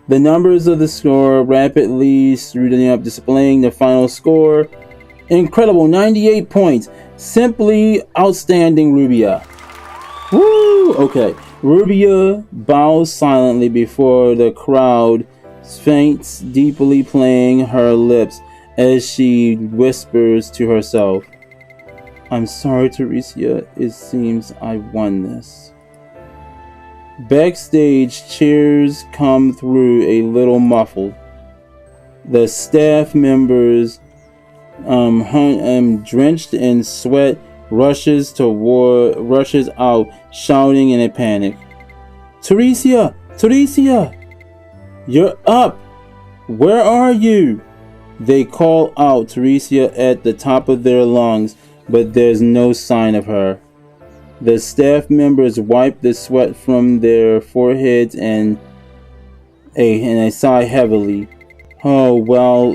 The numbers of the score rapidly reading up, displaying the final score. Incredible, 98 points. Simply outstanding, Rubia. Woo! Okay. Rubia bows silently before the crowd, faints deeply, playing her lips as she whispers to herself, I'm sorry, Teresse. It seems I won this. Backstage, cheers come through a little muffled. The staff members, drenched in sweat, rushes out, shouting in a panic. Teresse! Teresse! You're up! Where are you? They call out Teresse at the top of their lungs, but there's no sign of her. The staff members wipe the sweat from their foreheads and a sigh heavily. Oh well,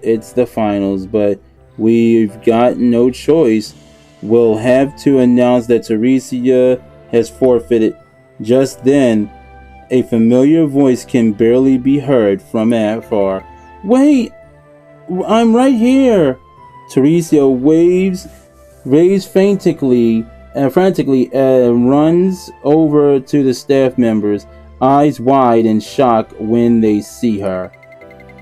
it's the finals, but we've got no choice. We'll have to announce that Teresse has forfeited. Just then, a familiar voice can barely be heard from afar. Wait! I'm right here! Teresse waves frantically and runs over to the staff members, eyes wide in shock when they see her.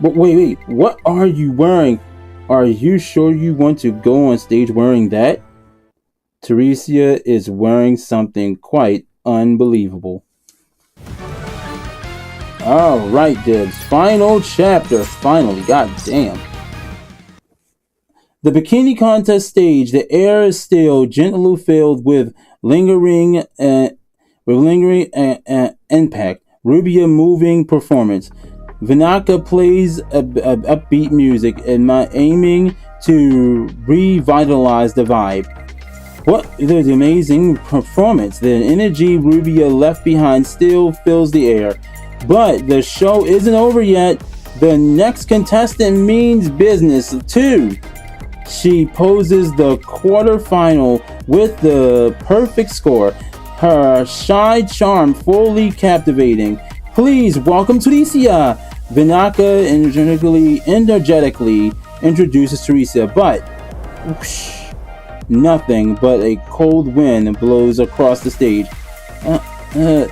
But wait, what are you wearing? Are you sure you want to go on stage wearing that? Teresse is wearing something quite unbelievable. Alright, Dibs. Final chapter. Finally. God damn. The bikini contest stage. The air is still gently filled with lingering impact. Rubia moving performance. Vinaka plays upbeat music and aiming to revitalize the vibe. What the amazing performance. The energy Rubia left behind still fills the air. But the show isn't over yet. The next contestant means business too. She poses the quarterfinal with the perfect score. Her shy charm fully captivating. Please welcome Teresse. Vinaka energetically introduces Teresse, but whoosh, nothing but a cold wind blows across the stage.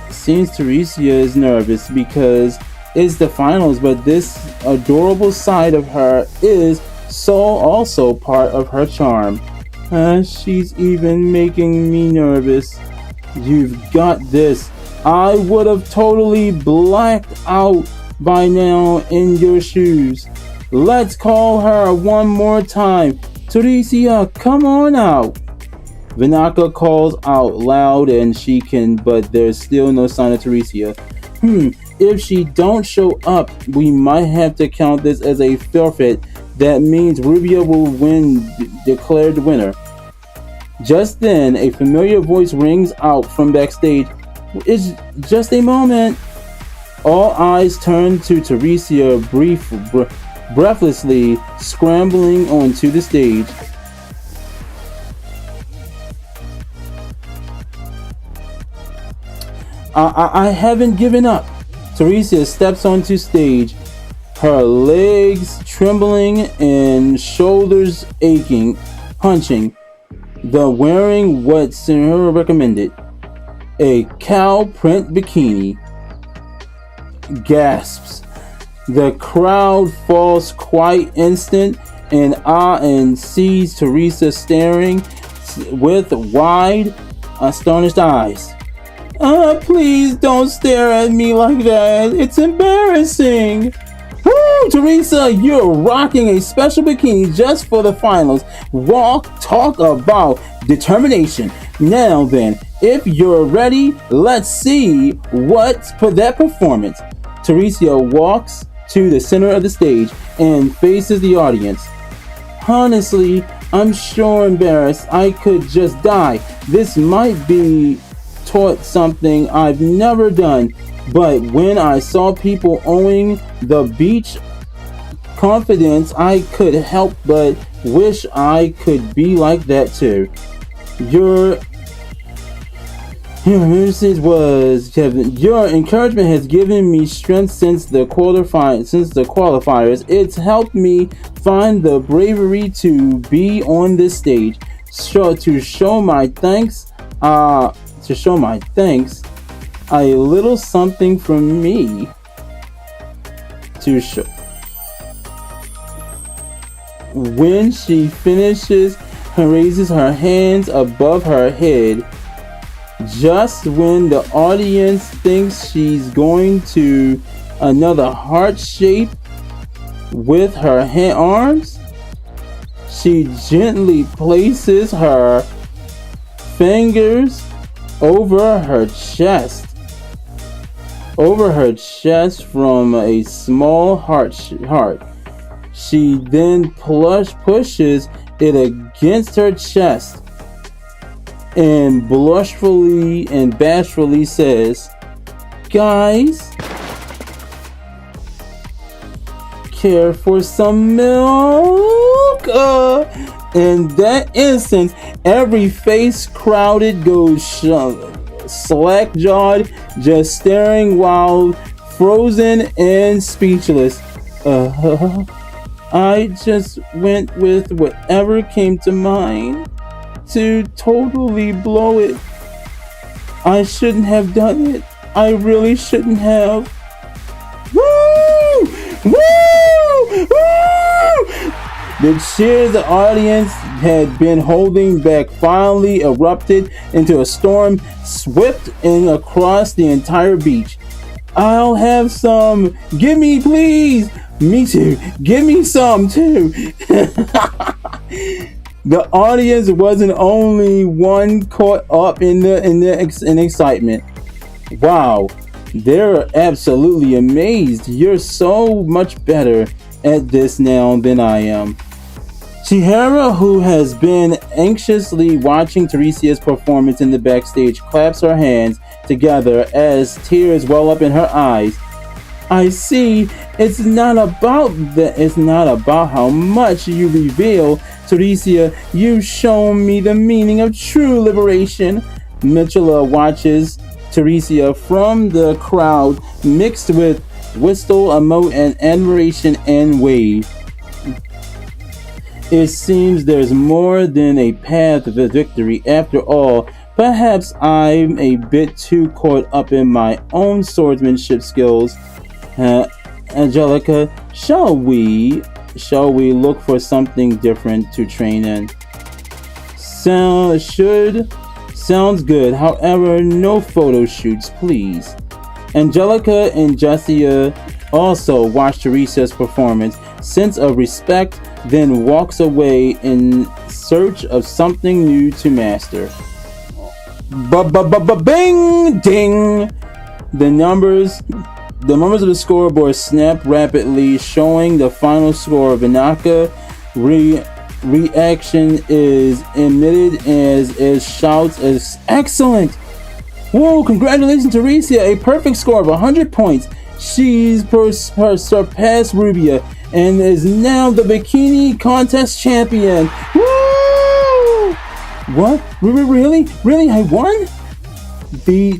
Seems Teresse is nervous because it's the finals, but this adorable side of her is also part of her charm. She's even making me nervous. You've got this. I would have totally blacked out by now in your shoes. Let's call her one more time. Teresse, come on out. Vinaka calls out loud and she can, but there's still no sign of Teresse. If she don't show up, we might have to count this as a forfeit. That means Rubia will declared the winner. Just then, a familiar voice rings out from backstage. It's just a moment. All eyes turn to Teresse, breathlessly scrambling onto the stage. I haven't given up. Teresse steps onto stage, her legs trembling and shoulders aching. hunching, the wearing what Sylvia recommended, a cow print bikini. Gasps. The crowd falls quite instant in awe and sees Teresse staring with wide, astonished eyes. Please don't stare at me like that. It's embarrassing. Woo, Teresse, you're rocking a special bikini just for the finals. Talk about determination. Now then, if you're ready, let's see what's for that performance. Teresse walks to the center of the stage and faces the audience. Honestly, I'm sure embarrassed. I could just die. This might be taught something I've never done, but when I saw people owing the beach confidence, I could help but wish I could be like that too. Your encouragement has given me strength since the qualifiers. It's helped me find the bravery to be on this stage. To show my thanks, a little something from me to show. When she finishes, raises her hands above her head. Just when the audience thinks she's going to another heart shape with her arms, she gently places her fingers over her chest from a small heart. She then pushes it against her chest and bashfully says, "Guys, care for some milk?" In that instant, every face crowded goes slack-jawed, just staring while frozen and speechless. I just went with whatever came to mind to totally blow it. I shouldn't have done it. I really shouldn't have. Woo! Woo! Woo! The cheers the audience had been holding back finally erupted into a storm, swept in across the entire beach. I'll have some. Give me, please. Me too. Give me some too. The audience wasn't only one caught up in excitement. Wow, they're absolutely amazed. You're so much better at this now than I am. Scheherazade, who has been anxiously watching Teresse's performance in the backstage, claps her hands together as tears well up in her eyes. I see. It's not about how much you reveal. Teresse, you've shown me the meaning of true liberation. Mitchell watches Teresse from the crowd, mixed with whistle, emote, and admiration and wave. It seems there's more than a path to victory after all. Perhaps I'm a bit too caught up in my own swordsmanship skills. Angelica, shall we look for something different to train in? Sounds good. However, no photo shoots, please. Angelica and Jessica also watch Teresse's performance, sense of respect, then walks away in search of something new to master. Bing ding! The numbers of the scoreboard snap rapidly, showing the final score. Vinaka reaction is emitted as shouts as excellent. Whoa, congratulations Teresse, a perfect score of 100 points. She's surpassed Rubia and is now the bikini contest champion. Woo! What? Really? I won? The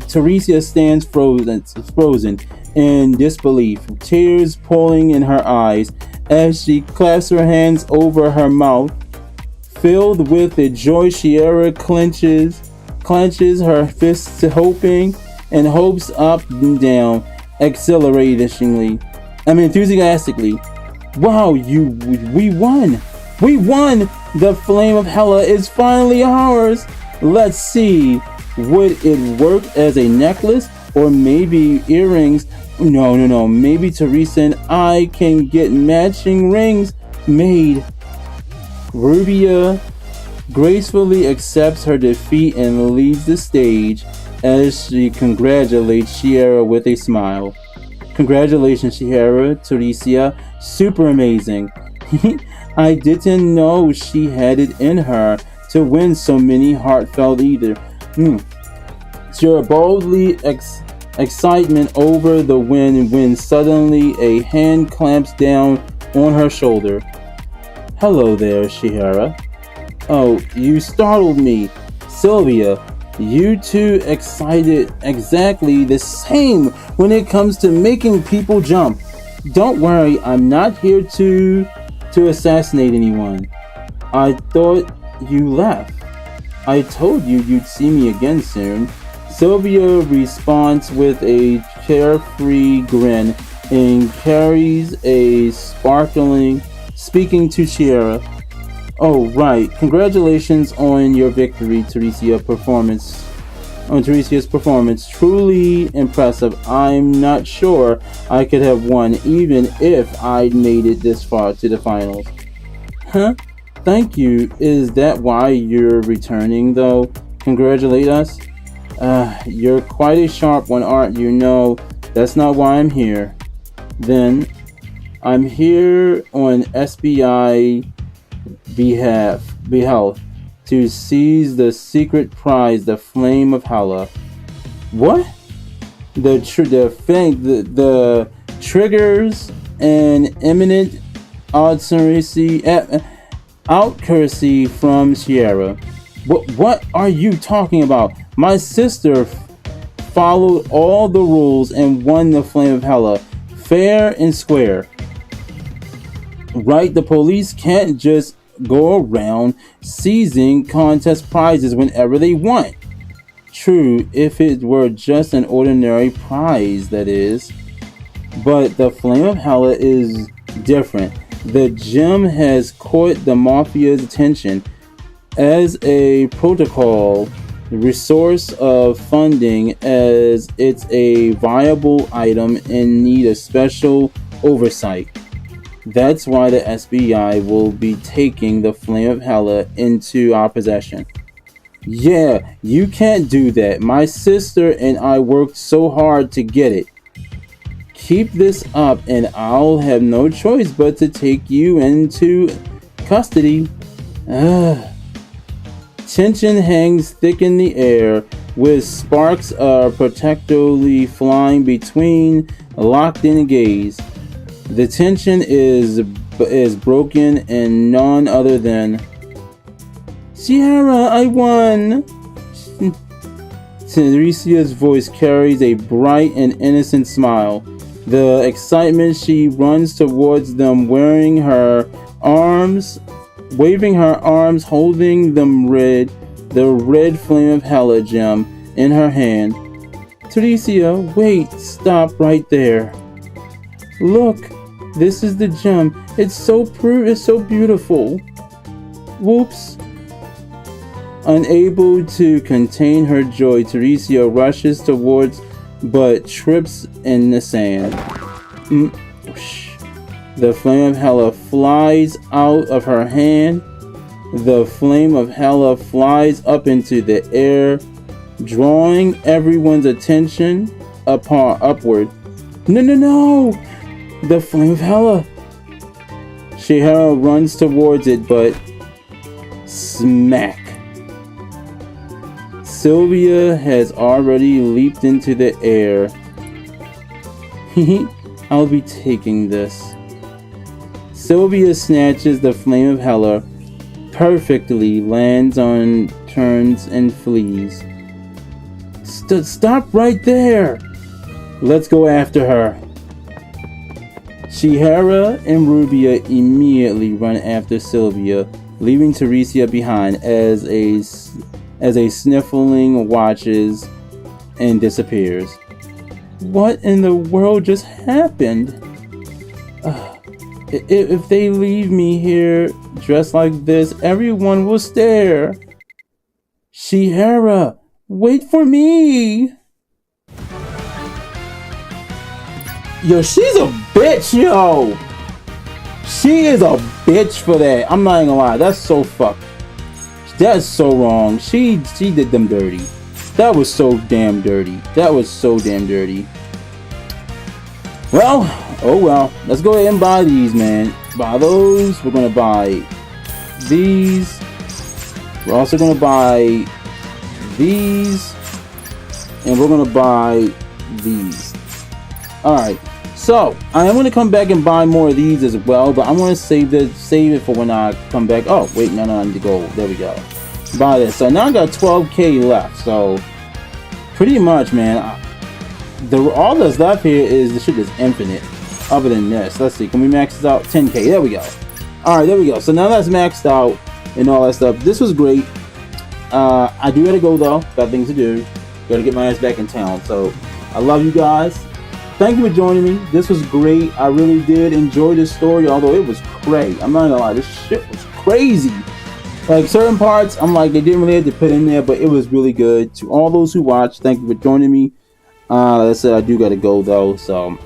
Teresse stands frozen in disbelief, tears pooling in her eyes as she clasps her hands over her mouth. Filled with the joy, Scheherazade clenches her fists, hopes up and down, enthusiastically. Wow, we won! We won! The flame of Hela is finally ours! Let's see, would it work as a necklace or maybe earrings? No, maybe Teresse and I can get matching rings made. Rubia gracefully accepts her defeat and leaves the stage as she congratulates Scheherazade with a smile. Congratulations, Scheherazade, Teresse, super amazing. I didn't know she had it in her to win so many heartfelt either. Your boldly excitement over the win when suddenly a hand clamps down on her shoulder. Hello there, Scheherazade. Oh, you startled me. Sylvia, you two excited exactly the same when it comes to making people jump. Don't worry, I'm not here to assassinate anyone. I thought you left. I told you you'd see me again soon. Sylvia responds with a carefree grin and carries a speaking to Scheherazade. Oh, right. Congratulations on your victory, Teresse's performance. Truly impressive. I'm not sure I could have won even if I'd made it this far to the finals. Huh? Thank you. Is that why you're returning, though? Congratulate us? You're quite a sharp one, aren't you? No, that's not why I'm here. Then, I'm here on SBI behalf to seize the secret prize, the flame of Hela. What? The triggers and imminent outcourtesy from Scheherazade. What are you talking about? My sister followed all the rules and won the flame of Hela, fair and square. Right, the police can't just go around seizing contest prizes whenever they want. True, if it were just an ordinary prize, that is. But the flame of Hela is different. The gem has caught the mafia's attention as a protocol resource of funding, as it's a viable item and need a special oversight. That's why the SBI will be taking the flame of Hela into our possession. Yeah, you can't do that. My sister and I worked so hard to get it. Keep this up and I'll have no choice but to take you into custody. Tension hangs thick in the air, with sparks protectively flying between locked-in gaze. The tension is broken, and none other than Scheherazade, I won. Teresse's voice carries a bright and innocent smile. The excitement, she runs towards them, waving her arms, holding the red flame of Hela gem in her hand. Teresse, wait, stop right there. Look, this is the gem. It's so beautiful. Whoops. Unable to contain her joy, Teresse rushes towards but trips in the sand. The flame of Hela flies out of her hand. The flame of Hela flies up into the air, drawing everyone's attention upward. No! The flame of Hela! Scheherazade runs towards it, but smack. Sylvia has already leaped into the air. I'll be taking this. Sylvia snatches the flame of Hela perfectly, lands on, turns, and flees. Stop right there! Let's go after her. Scheherazade and Rubia immediately run after Sylvia, leaving Teresse behind as a sniffling watches and disappears. What in the world just happened? If they leave me here dressed like this, everyone will stare. Scheherazade, wait for me! Yo, she's a bitch, yo! She is a bitch for that. I'm not even gonna lie, that's so fucked. That's so wrong. She did them dirty. That was so damn dirty. That was so damn dirty. Well, oh well. Let's go ahead and buy these, man. Buy those. We're gonna buy these. We're also gonna buy these. And we're gonna buy these. Alright. So, I am going to come back and buy more of these as well, but I'm going to save it for when I come back. Oh, wait, no, I need to go. There we go. Buy this. So now I got 12k left. So, pretty much, man, all that's left here is the shit is infinite. Other than this. Let's see. Can we max this out? 10k. There we go. Alright, there we go. So now that's maxed out and all that stuff. This was great. I do gotta go, though. Got things to do. Gotta get my ass back in town. So, I love you guys. Thank you for joining me. This was great. I really did enjoy this story, although it was crazy. I'm not gonna lie, this shit was crazy. Like certain parts, I'm like, they didn't really have to put in there, but it was really good. To all those who watched, thank you for joining me. Like I said, I do gotta go though, so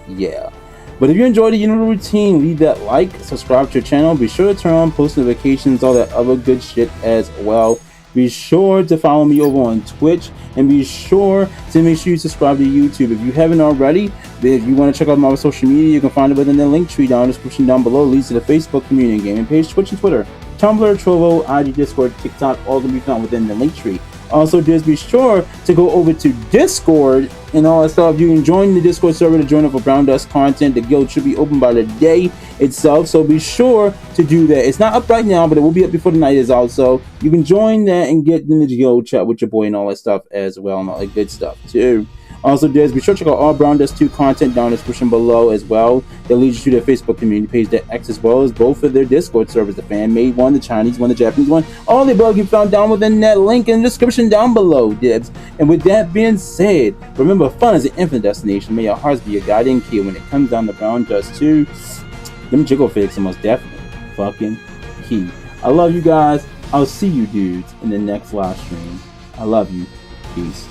yeah. But if you enjoyed the usual routine, leave that like, subscribe to your channel, be sure to turn on post notifications, all that other good shit as well. Be sure to follow me over on Twitch, and be sure to make sure you subscribe to YouTube. If you haven't already, if you want to check out my social media, you can find it within the link tree down in the description down below. It leads to the Facebook community and gaming page, Twitch and Twitter, Tumblr, Trovo, IG, Discord, TikTok, all can be found within the link tree. Also, just be sure to go over to Discord and all that stuff. You can join the Discord server to join up for Brown Dust content. The guild should be open by the day itself, so be sure to do that. It's not up right now, but it will be up before the night is out, so you can join that and get in the guild chat with your boy and all that stuff as well, and all that good stuff too. Also, just be sure to check out all Brown Dust 2 content down in the description below as well. That leads you to their Facebook community page, the X, as well as both of their Discord servers, the fan made one, the Chinese one, the Japanese one. All the above you found down within that link in the description down below, Dibs. And with that being said, remember, fun is an infinite destination. May your hearts be your guiding key when it comes down to Brown Dust 2. Them jiggle figs are most definitely fucking key. I love you guys. I'll see you dudes in the next live stream. I love you. Peace.